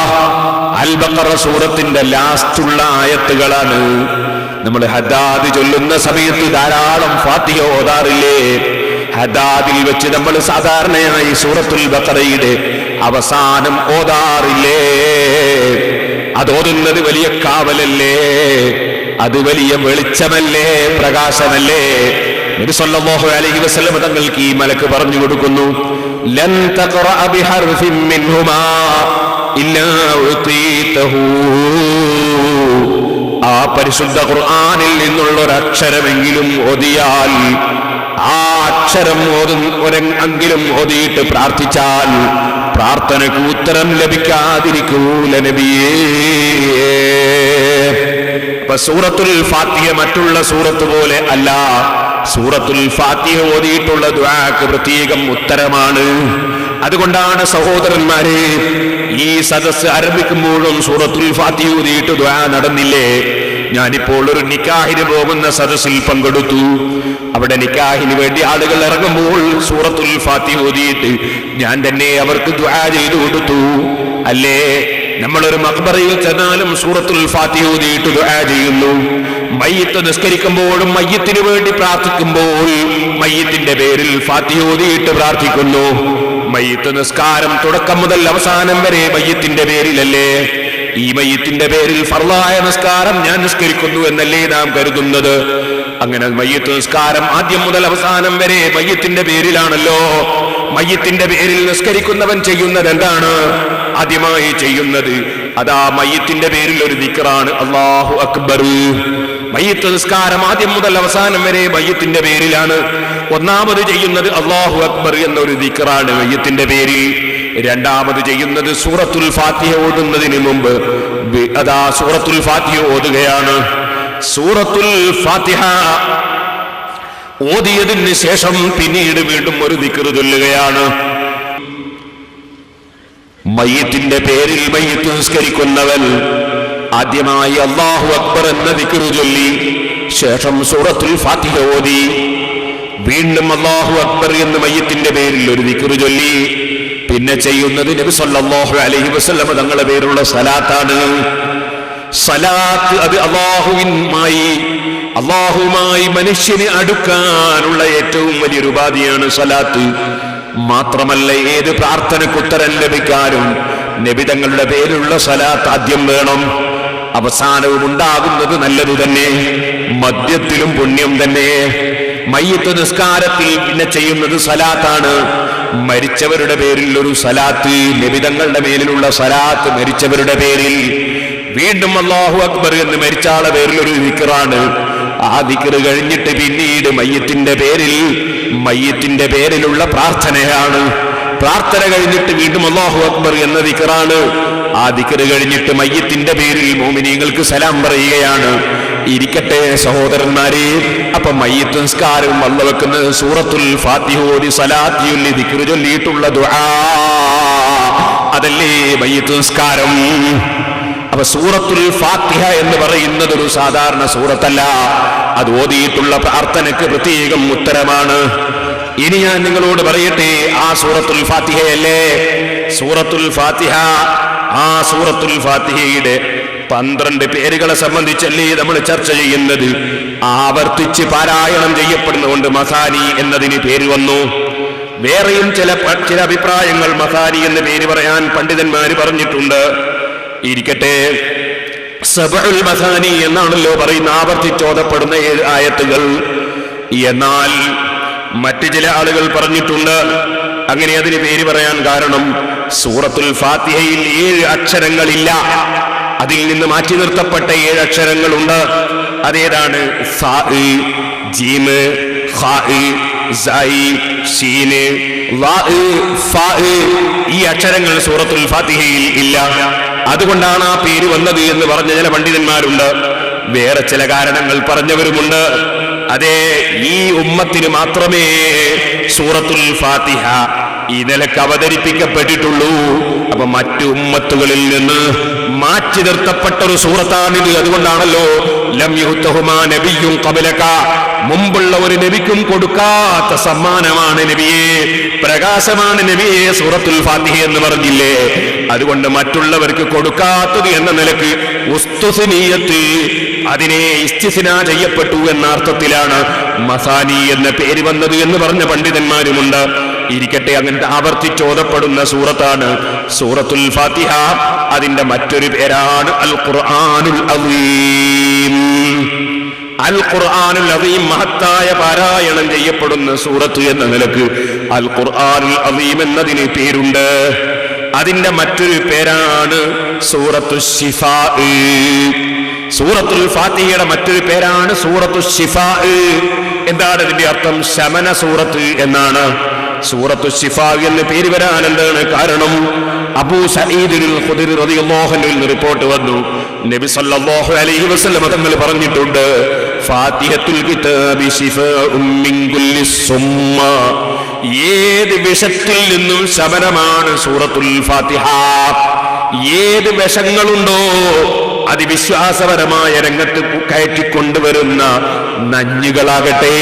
[SPEAKER 3] അൽ ബഖറ സൂറത്തിന്റെ ലാസ്റ്റുള്ള ആയത്തുകളാണ്. നമ്മൾ ഹദ്ദാദ് ചൊല്ലുന്ന സമയത്ത് ധാരാളം ഫാത്തിഹ ഓതാറില്ലേ? ഹദ്ദാദിൽ വെച്ച് നമ്മൾ സാധാരണയായി സൂറത്തുൽ ബഖറയുടെ അവസാനം ഓതാറില്ലേ? അതോതുന്നത് വലിയ കാവലല്ലേ? അത് വലിയ വെളിച്ചമല്ലേ, പ്രകാശമല്ലേ? നബി സല്ലല്ലാഹു അലൈഹി വസല്ലം തങ്ങൾക്ക് ഈ മലക്ക് പറഞ്ഞു കൊടുക്കുന്നു, ലൻ തഖറഅ ബിഹർഫിൻ മിൻഹുമാ ഇല്ലാ ഉതീതഹു. ആ പരിശുദ്ധ ഖുർആനിൽ നിന്നുള്ള ഒരു അക്ഷരമെങ്കിലും ഓതിയാൽ, ആ അക്ഷരം ഒരെങ്കിലും ഓതിയിട്ട് പ്രാർത്ഥിച്ചാൽ പ്രാർത്ഥനയ്ക്ക് ഉത്തരം ലഭിക്കാതിരിക്കൂല നബിയേ. സൂറത്തുൽ ഫാത്തിഹ മറ്റുള്ള സൂറത്ത് പോലെ അല്ല. സൂറത്തുൽ ഫാത്തിഹ ഓതിയിട്ടുള്ള ദുആക്ക് പ്രത്യേകം ഉത്തരമാണ്. അതുകൊണ്ടാണ് സഹോദരന്മാരെ, ഈ സദസ്സ് ആരംഭിക്കുമ്പോഴും സൂറത്തുൽ ഫാത്തിഹ ഓതിയിട്ട് ദുആ നടന്നില്ലേ? ഞാനിപ്പോൾ ഒരു നിക്കാഹിന് പോകുന്ന സദസ്സിൽ പങ്കെടുത്തു. അവിടെ നിക്കാഹിന് വേണ്ടി ആളുകൾ ഇറങ്ങുമ്പോൾ സൂറത്തുൽ ഫാത്തിഹ ഓതിയിട്ട് ഞാൻ തന്നെ അവർക്ക് ദുആ ചെയ്തു കൊടുത്തു. അല്ലേ? നമ്മളൊരു മഖ്ബറയിൽ ചെന്നാലും സൂറത്തുൽ ഫാത്തിഹ ഓതിയിട്ട് ദുആ ചെയ്യുന്നു. മയ്യിത്ത് നിസ്കരിക്കുമ്പോഴും മയ്യിത്തിന് വേണ്ടി പ്രാർത്ഥിക്കുമ്പോൾ മയ്യിത്തിന്റെ പേരിൽ ഫാത്തിഹ ഓതിയിട്ട് പ്രാർത്ഥിക്കുന്നു. മയ്യിത്ത് നിസ്കാരം തുടക്കം മുതൽ അവസാനം വരെ മയ്യിത്തിന്റെ പേരിലല്ലേ? ഈ മയ്യിത്തിന്റെ പേരിൽ ഫർളായ നിസ്കാരം ഞാൻ നിസ്കരിക്കുന്നു എന്നല്ലേ നാം കരുതുന്നത്? അങ്ങനെ മയ്യിത്ത് നിസ്കാരം ആദ്യം മുതൽ അവസാനം വരെ മയ്യിത്തിന്റെ പേരിലാണല്ലോ. മയ്യിത്തിന്റെ പേരിൽ നിസ്കരിക്കുന്നവൻ ചെയ്യുന്നത് എന്താണ്? ആദ്യമായി ചെയ്യുന്നത് അതാ മയ്യിത്തിന്റെ പേരിൽ ഒരു ദിക്റാണ് അല്ലാഹു അക്ബർ. മയ്യിത്ത് നിസ്കാരം ആദ്യം മുതൽ അവസാനം വരെ മയ്യിത്തിന്റെ പേരിലാണ്. ഒന്നാമത് ചെയ്യുന്നത് അല്ലാഹു അക്ബർ എന്നൊരു ദിക്റാണ് മയ്യിത്തിന്റെ പേരിൽ. രണ്ടാമത് ചെയ്യുന്നത് സൂറത്തുൽ ഫാത്തിഹ ഓതുന്നതിന് മുമ്പ് അതാ സൂറത്തുൽ ഫാത്തിഹ ഓതുകയാണ്. സൂറത്തുൽ ഫാത്തിഹ ഓതിയതിന് ശേഷം പിന്നീട് വീണ്ടും ഒരു ദിക്ർ ചൊല്ലുകയാണ്. മയ്യിത്തിന്റെ പേരിൽ മയ്യിത്ത് നിസ്കരിക്കുന്നവൻ ആദ്യമായി അല്ലാഹു അക്ബർ എന്ന ദിക്ർ ചൊല്ലി ശേഷം സൂറത്തുൽ ഫാത്തിഹ ഓതി വീണ്ടും അല്ലാഹു അക്ബർ എന്ന് മയ്യിത്തിന്റെ പേരിൽ ഒരു ദിക്ർ ചൊല്ലി പിന്നെ ചെയ്യുന്നത് നബി സല്ലല്ലാഹു അലൈഹി വസല്ലം തങ്ങളുടെ പേരുള്ള സലാത്താണ്. സലാത്ത് അത് അല്ലാഹുവുമായി മനുഷ്യനെ അടുക്കാനുള്ള ഏറ്റവും വലിയൊരു ഉപാധിയാണ് സലാത്ത്. മാത്രമല്ല ഏത് പ്രാർത്ഥനയ്ക്ക് ഉത്തരം ലഭിക്കാനും നബി തങ്ങളുടെ പേരിലുള്ള സലാത്ത് ആദ്യം വേണം. അവസാനവും ഉണ്ടാകുന്നത് നല്ലതു തന്നെ, മധ്യത്തിലും പുണ്യം തന്നെ. മയ്യിത്ത് നിസ്കാരത്തിൽ പിന്നെ ചെയ്യുന്നത് സലാത്താണ്. മരിച്ചവരുടെ പേരിൽ ഒരു സലാത്ത്, നബി തങ്ങളുടെ മേലിലുള്ള സലാത്ത് മരിച്ചവരുടെ പേരിൽ. വീണ്ടും അല്ലാഹു അക്ബർ എന്ന് മരിച്ചാളെ പേരിൽ ഒരു ദിക്റാണ്. ആ ദിക്ർ കഴിഞ്ഞിട്ട് പിന്നീട് മയ്യിത്തിന്റെ പേരിലുള്ള പ്രാർത്ഥനയാണ്. പ്രാർത്ഥന കഴിഞ്ഞിട്ട് വീണ്ടും അല്ലാഹു അക്ബർ എന്ന ദിക്റാണ്. ആ ദിക്ർ കഴിഞ്ഞിട്ട് മയ്യിത്തിന്റെ പേരിൽ മോമിനീങ്ങൾക്ക് സലാം പറയുകയാണ്. ഇരിക്കട്ടെ സഹോദരന്മാരെ, അപ്പൊ മയ്യിത്ത് നിസ്കാരവും അല്ല വെക്കുന്നത് സൂറത്തുൽ ഫാത്തിഹ ഓതി സലാത്ത് ചൊല്ലി ദിക്ർ ചൊല്ലിയിട്ടുള്ള ദുആ, അതല്ലേ മയ്യിത്ത് നിസ്കാരം. അപ്പൊ സൂറത്തുൽ ഫാത്തിഹ എന്ന് പറയുന്നത് ഒരു സാധാരണ സൂറത്തല്ല, അത് ഓതിയിട്ടുള്ള പ്രാർത്ഥനയ്ക്ക് പ്രത്യേകം ഉത്തരമാണ്. ഇനി ഞാൻ നിങ്ങളോട് പറയട്ടെ, ആ സൂറത്തുൽ ഫാത്തിഹയല്ലേ സൂറത്തുൽ ഫാത്തിഹ? ആ സൂറത്തുൽ ഫാത്തിഹയുടെ 12 പേരുകളെ സംബന്ധിച്ചല്ലേ നമ്മൾ ചർച്ച ചെയ്യുന്നത്. ആവർത്തിച്ച് പാരായണം ചെയ്യപ്പെടുന്നതുകൊണ്ട് മസാനി എന്നതിന് പേര് വന്നു. വേറെയും ചില അഭിപ്രായങ്ങൾ മസാനി എന്ന് പേര് പറയാൻ പണ്ഡിതന്മാര് പറഞ്ഞിട്ടുണ്ട്. ഇരിക്കട്ടെ, സബഉൽ മസാനി എന്നാണല്ലോ പറയുന്ന ആവർത്തിച്ചോതപ്പെടുന്ന 7 ആയത്തുകൾ. എന്നാൽ മറ്റു ചില ആളുകൾ പറഞ്ഞിട്ടുണ്ട് അങ്ങനെ അതിന് പേര് പറയാൻ കാരണം സൂറത്തുൽ ഫാത്തിഹയിൽ 7 അക്ഷരങ്ങളില്ല, അതിൽ നിന്ന് മാറ്റി നിർത്തപ്പെട്ട 7 അക്ഷരങ്ങളുണ്ട്. അതേതാണ്? സാ, ജീം, ഖാ, സായി, ഷീൻ, ലാ, ഫാ. ഈ അക്ഷരങ്ങൾ സൂറത്തുൽ ഫാത്തിഹയിൽ ഇല്ല. അതുകൊണ്ടാണ് ആ പേര് വന്നത് എന്ന് പറഞ്ഞ ചില പണ്ഡിതന്മാരുണ്ട്. വേറെ ചില കാരണങ്ങൾ പറഞ്ഞവരുമുണ്ട്. അതെ, ഈ ഉമ്മത്തിന് മാത്രമേ സൂറത്തുൽ ഫാത്തിഹ ഈ നിലക്ക് അവതരിപ്പിക്കപ്പെട്ടിട്ടുള്ളൂ. അപ്പൊ മറ്റു ഉമ്മത്തുകളിൽ നിന്ന് മാറ്റി നിർത്തപ്പെട്ട ഒരു സൂറത്താണിത്. അതുകൊണ്ടാണല്ലോ ലം യുഹ്തഹുമാ നബിയ്യുൻ ഖബലക, മുമ്പുള്ള ഒരു നബിക്കും കൊടുക്കാത്ത സമ്മാനമാണ് നബിയെ, പ്രകാശമാണ് നബിയെ സൂറത്തുൽ ഫാത്തിഹ എന്ന് പറഞ്ഞില്ലേ. അതുകൊണ്ട് മറ്റുള്ളവർക്ക് കൊടുക്കാത്തത് എന്ന നിലക്ക് ഉസ്തുസ്നിയത്ത്, അതിനെ ഇസ്തിസ്നാ ചെയ്യപ്പെട്ടു എന്ന അർത്ഥത്തിലാണ് മസാനി എന്ന പേര് വന്നത് എന്ന് പറഞ്ഞ പണ്ഡിതന്മാരുമുണ്ട്. ഇരിക്കട്ടെ, അങ്ങനത്തെ ആവർത്തിച്ചോതപ്പെടുന്ന സൂറത്താണ് സൂറത്തുൽ ഫാത്തിഹ. അതിന്റെ മറ്റൊരു പേരാണ് അൽ ഖുർആനുൽ അസീം. അൽ ഖുർആനുൽ അസീം, മഹത്തായ പാരായണം ചെയ്യപ്പെടുന്ന സൂറത്ത് എന്ന നിലക്ക് അൽ ഖുർആനുൽ അസീം എന്നതിന് പേരുണ്ട്. അതിന്റെ മറ്റൊരു പേരാണ് സൂറത്തു ശിഫാ. സൂറത്തുൽ ഫാത്തിഹയുടെ മറ്റൊരു പേരാണ് സൂറത്തു ശിഫാ. എന്താണ് ഇതിന്റെ അർത്ഥം? ശമന സൂറത്ത് എന്നാണ്. സൂറത്തു ശിഫാ എന്ന് പേര് വരാൻ എന്താണ് കാരണം? അബൂ സഈദ് അൽ ഖുദരി റളിയല്ലാഹു അൻഹു റിപ്പോർട്ട് വന്നു, നബി സല്ലല്ലാഹു അലൈഹി വസല്ലം തങ്ങൾ പറഞ്ഞിട്ടുണ്ട്, ഫാത്തിഹത്തുൽ കിതാബി ശിഫാഉം മിൻ കുല്ലി സുമ്മ. ഏത് വിഷത്തിൽ നിന്നും ശമനമാണ് സൂറത്തുൽ ഫാത്തിഹ. ഏത് വിഷങ്ങളുണ്ടോ അത് വിശ്വാസപരമായ രംഗത്ത് കയറ്റിക്കൊണ്ടുവരുന്ന നഞ്ഞുകളാകട്ടെ,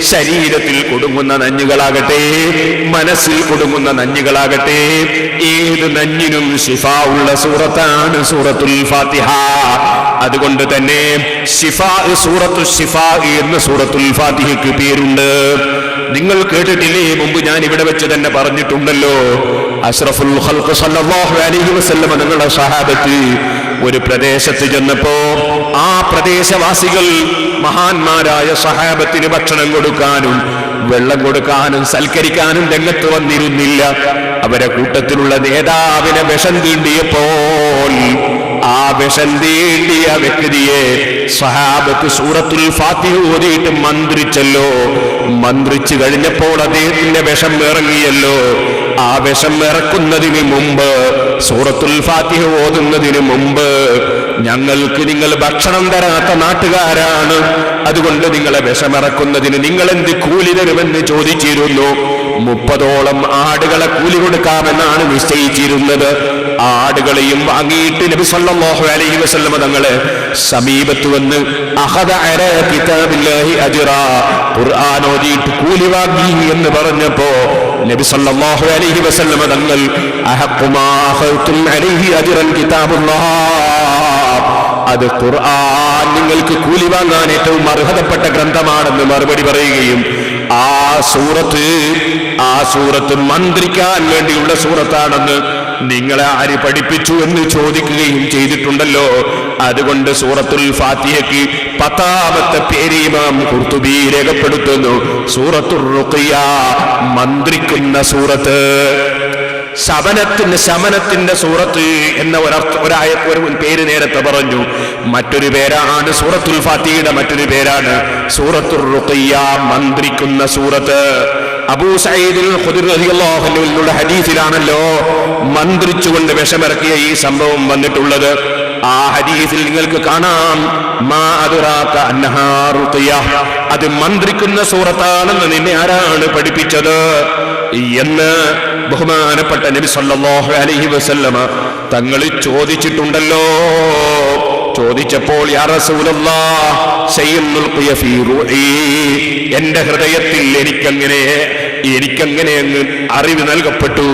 [SPEAKER 3] ശരീരത്തിൽ കൊടുങ്ങുന്ന നഞ്ഞുകളാകട്ടെ, മനസ്സിൽ കൊടുങ്ങുന്ന നഞ്ഞുകളാകട്ടെ, ഏത് നഞ്ഞിനും ശിഫാ ഉള്ള സൂറത്താണ് സൂറത്തുൽ ഫാത്തിഹ. അതുകൊണ്ട് തന്നെ ശിഫാ, സൂറത്തു ശിഫാ എന്ന് സൂറത്തുൽ ഫാത്തിഹയ്ക്ക് പേരുണ്ട്. നിങ്ങൾ കേട്ടിട്ടില്ലേ? മുമ്പ് ഞാൻ ഇവിടെ വെച്ച് തന്നെ പറഞ്ഞിട്ടുണ്ടല്ലോ, അഷ്റഫുൽ ഖൽഖ് സല്ലല്ലാഹു അലൈഹി വസല്ലം നിങ്ങളുടെ സഹാബത്ത് ഒരു പ്രദേശത്ത് ചെന്നപ്പോ ആ പ്രദേശവാസികൾ മഹാന്മാരായ സഹാബത്തിന് ഭക്ഷണം കൊടുക്കാനും വെള്ളം കൊടുക്കാനും സൽക്കരിക്കാനും രംഗത്ത് വന്നിരുന്നില്ല. അവരെ കൂട്ടത്തിലുള്ള നേതാവിനെ വിഷം തീണ്ടിയപ്പോൾ ആ വിഷം തീണ്ടിയ വ്യക്തിയെ സ്വഹാബത്ത് സൂറത്തുൽ ഫാത്തിഹ ഓതിയിട്ട് മന്ത്രിച്ചല്ലോ. മന്ത്രിച്ചു കഴിഞ്ഞപ്പോൾ അദ്ദേഹത്തിന്റെ വിഷം ഇറങ്ങിയല്ലോ. ആ വിഷം ഇറക്കുന്നതിന് മുമ്പ്, സൂറത്തുൽ ഫാത്തിഹ ഓതുന്നതിന് മുമ്പ്, ഞങ്ങൾക്ക് നിങ്ങൾ ഭക്ഷണം തരാത്ത നാട്ടുകാരാണ്, അതുകൊണ്ട് നിങ്ങളെ വിഷമിറക്കുന്നതിന് നിങ്ങൾ എന്ത് കൂലി തരുമെന്ന് ചോദിച്ചിരുന്നു. 30ഓളം ആടുകളെ കൂലി കൊടുക്കാമെന്നാണ് നിശ്ചയിച്ചിരുന്നത്. ആടുകളെയും വാങ്ങിയിട്ട് നബി സല്ലല്ലാഹു അലൈഹി വസല്ലം തങ്ങളെ സമീപത്ത് വന്ന് അഖദ അലാ കിതാബില്ലാഹി അജ്റാ, ഖുർആൻ ഓതിയിട്ട് കൂലി വാങ്ങി എന്ന് പറഞ്ഞപ്പോ നബി സല്ലല്ലാഹു അലൈഹി വസല്ലം തങ്ങൾ അഹഖു മാ അഖദതും അലൈഹി അജ്റൻ കിതാബുല്ലാഹ്, അത് ഖുർആൻ നിങ്ങൾക്ക് കൂലി വാങ്ങാൻ ഏറ്റവും അർഹതപ്പെട്ട ഗ്രന്ഥമാണെന്ന് മറുപടി പറയുകയും ആ സൂറത്ത് മന്ത്രിക്കാൻ വേണ്ടിയുള്ള സൂറത്താണെന്ന് നിങ്ങളെ ആര് പഠിപ്പിച്ചു എന്ന് ചോദിക്കുകയും ചെയ്തിട്ടുണ്ടല്ലോ. അതുകൊണ്ട് സൂറത്തുൽ ഫാത്തിഹയ്ക്ക് 10ാമത്തെ പേര് ഇമാം ഖുർത്തുബി രേഖപ്പെടുത്തുന്നു, സൂറത്തുർ റുഖിയ, മന്ത്രിക്കുന്ന സൂറത്ത്. ശമനത്തിന്റെ സൂറത്ത് എന്ന ഒരു പേര് നേരത്തെ പറഞ്ഞു. മറ്റൊരു പേരാണ് സൂറത്തുൽ ഫാത്തിഹയുടെ മറ്റൊരു പേരാണ് സൂറത്തുർ റുഖിയ, മന്ത്രിക്കുന്ന സൂറത്ത്. അബൂ സഈദ് ഖുദരി റളിയല്ലാഹു അൻഹുവിന്റെ ഹദീസിലാണല്ലോ മന്ത്രിച്ചുകൊണ്ട് വിഷമിറക്കിയ ഈ സംഭവം വന്നിട്ടുള്ളത്. ആ ഹദീസിൽ നിങ്ങൾക്ക് കാണാം, മാ അദ്റാക അന്നഹാ റുഖിയ, അത് മന്ത്രിക്കുന്ന സൂറത്താണെന്ന് നിന്നെ ആരാണ് പഠിപ്പിച്ചത് എന്ന് ബഹുമാനപ്പെട്ട നബി സല്ലല്ലാഹു അലൈഹി വസല്ലമ തങ്ങൾ ചോദിച്ചിട്ടുണ്ടല്ലോ. ചോദിച്ചപ്പോൾ യാ റസൂലല്ലാഹ് ശൈഉൻ നുൽഖിയ ഫീ റൂഹി, എന്റെ ഹൃദയത്തിൽ എനിക്കങ്ങനെ അങ്ങ് അറിവ് നൽകപ്പെട്ടു,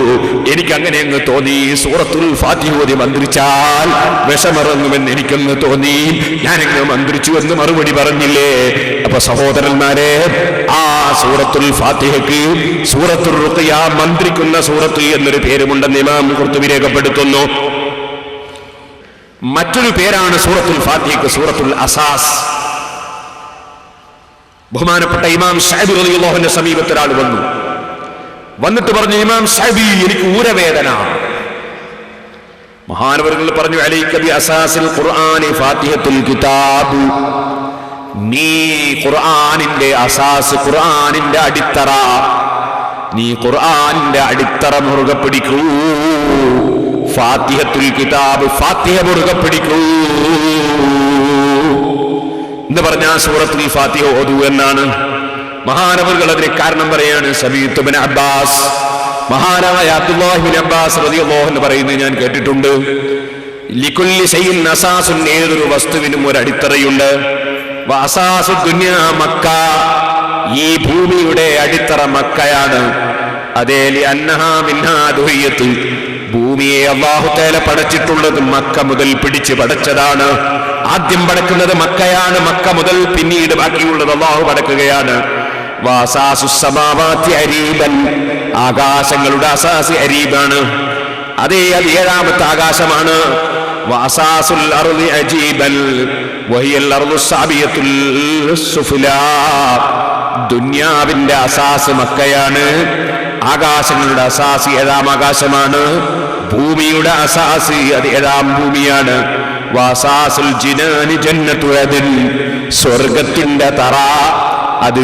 [SPEAKER 3] എനിക്കങ്ങനെ അങ്ങ് തോന്നി, സൂറത്തുൽ ഫാത്തിഹ ഓതി മന്ത്രിച്ചാൽ വിഷമിറങ്ങുമെന്ന് എനിക്കങ്ങ് തോന്നി, ഞാനങ്ങ് മന്ത്രിച്ചു എന്ന് മറുപടി പറഞ്ഞില്ലേ. അപ്പൊ സഹോദരന്മാരെ, ആ സൂറത്തുൽ ഫാത്തിഹയ്ക്ക് സൂറത്തുൽ റുഖിയ, മന്ത്രിക്കുന്ന സൂറത്ത് എന്നൊരു പേരുമുണ്ടെന്ന് ഇമാം ഖുർത്തുബി രേഖപ്പെടുത്തുന്നു. മറ്റൊരു പേരാണ് സൂറത്തുൽ ഫാത്തിഹയ്ക്ക് സൂറത്തുൽ അസാസ്. ബഹുമാനപ്പെട്ട ഇമാം ശഅബി റളിയല്ലാഹു അൻഹു സമീപത്ത് ഒരാൾ വന്നിട്ട് പറഞ്ഞു, ഇമാം ശഅബി, എനിക്ക് ഊരവേദന. മഹാനവറുകൾ പറഞ്ഞു, അലൈക ബി അസാസിൽ ഖുർആനി ഫാത്തിഹത്തുൽ കിതാബ്, നീ ഖുർആനിന്റെ അസാസ്, ഖുർആനിന്റെ അടിത്തറ, നീ ഖുർആനിന്റെ അടിത്തറ മുറുകെ പിടിക്കൂ. ഫാത്തിഹത്തുൽ കിതാബ്, ഫാത്തിഹ മുറുകെ പിടിക്കൂ എന്ന് പറഞ്ഞാൽ സൂറത്തുൽ ഫാത്തിഹ ഓതൂ എന്നാണ്. മഹാനവറുകൾ അതിന് കാരണം പറയാണ്. സമീഅതു ഇബ്നു അബ്ബാസ്, മഹാനായ അബ്ദുല്ലാഹി ഇബ്നു അബ്ബാസ് റളിയല്ലാഹു അൻഹു പറയുന്നത് ഞാൻ കേട്ടിട്ടുണ്ട്, ലികുല്ലി ശൈഇൻ അസാസുൻ, ഏതൊരു വസ്തുവിനും ഒരു അടിത്തറയുണ്ട്. വഅസാസു ദുനിയാ മക്ക, ഈ ഭൂമിയുടെ അടിത്തറ മക്കയാണ്. അതേ അന്നഹാ മിൻഹാ ദുഹിയത്ത്, ഭൂമിയെ അല്ലാഹു തആല പടച്ചിട്ടുള്ളത് മക്ക മുതൽ പിടിച്ച് പടച്ചതാണ്. ആദ്യം പടക്കുന്നത് മക്കയാണ്, മക്ക മുതൽ പിന്നീട് ബാക്കിയുള്ളത് അല്ലാഹു പടക്കുകയാണ്. വഅസാസുസ് സമാവാതി അരീബൻ, ആകാശങ്ങളുടെ അസാസ് അരീബാണ്. അതേ, അത് 7ാമത്തെ ആകാശമാണ്. വഅസാസുൽ അർളി അജീബൻ വഹിയൽ അർളുസ് സാബിയത്തുൽ സുഫ്ലാ, ദുനിയാവിന്റെ അസാസ് മക്കയാണ്, ആകാശങ്ങളുടെ അസാസ് 7ാം ആകാശമാണ്, ഭൂമിയുടെ അസാസ് അത് 7ാം ഭൂമിയാണ്. വഅസാസുൽ ജിനാനി ജന്നത്തു അദൻ, സ്വർഗ്ഗത്തിന്റെ തറ അത്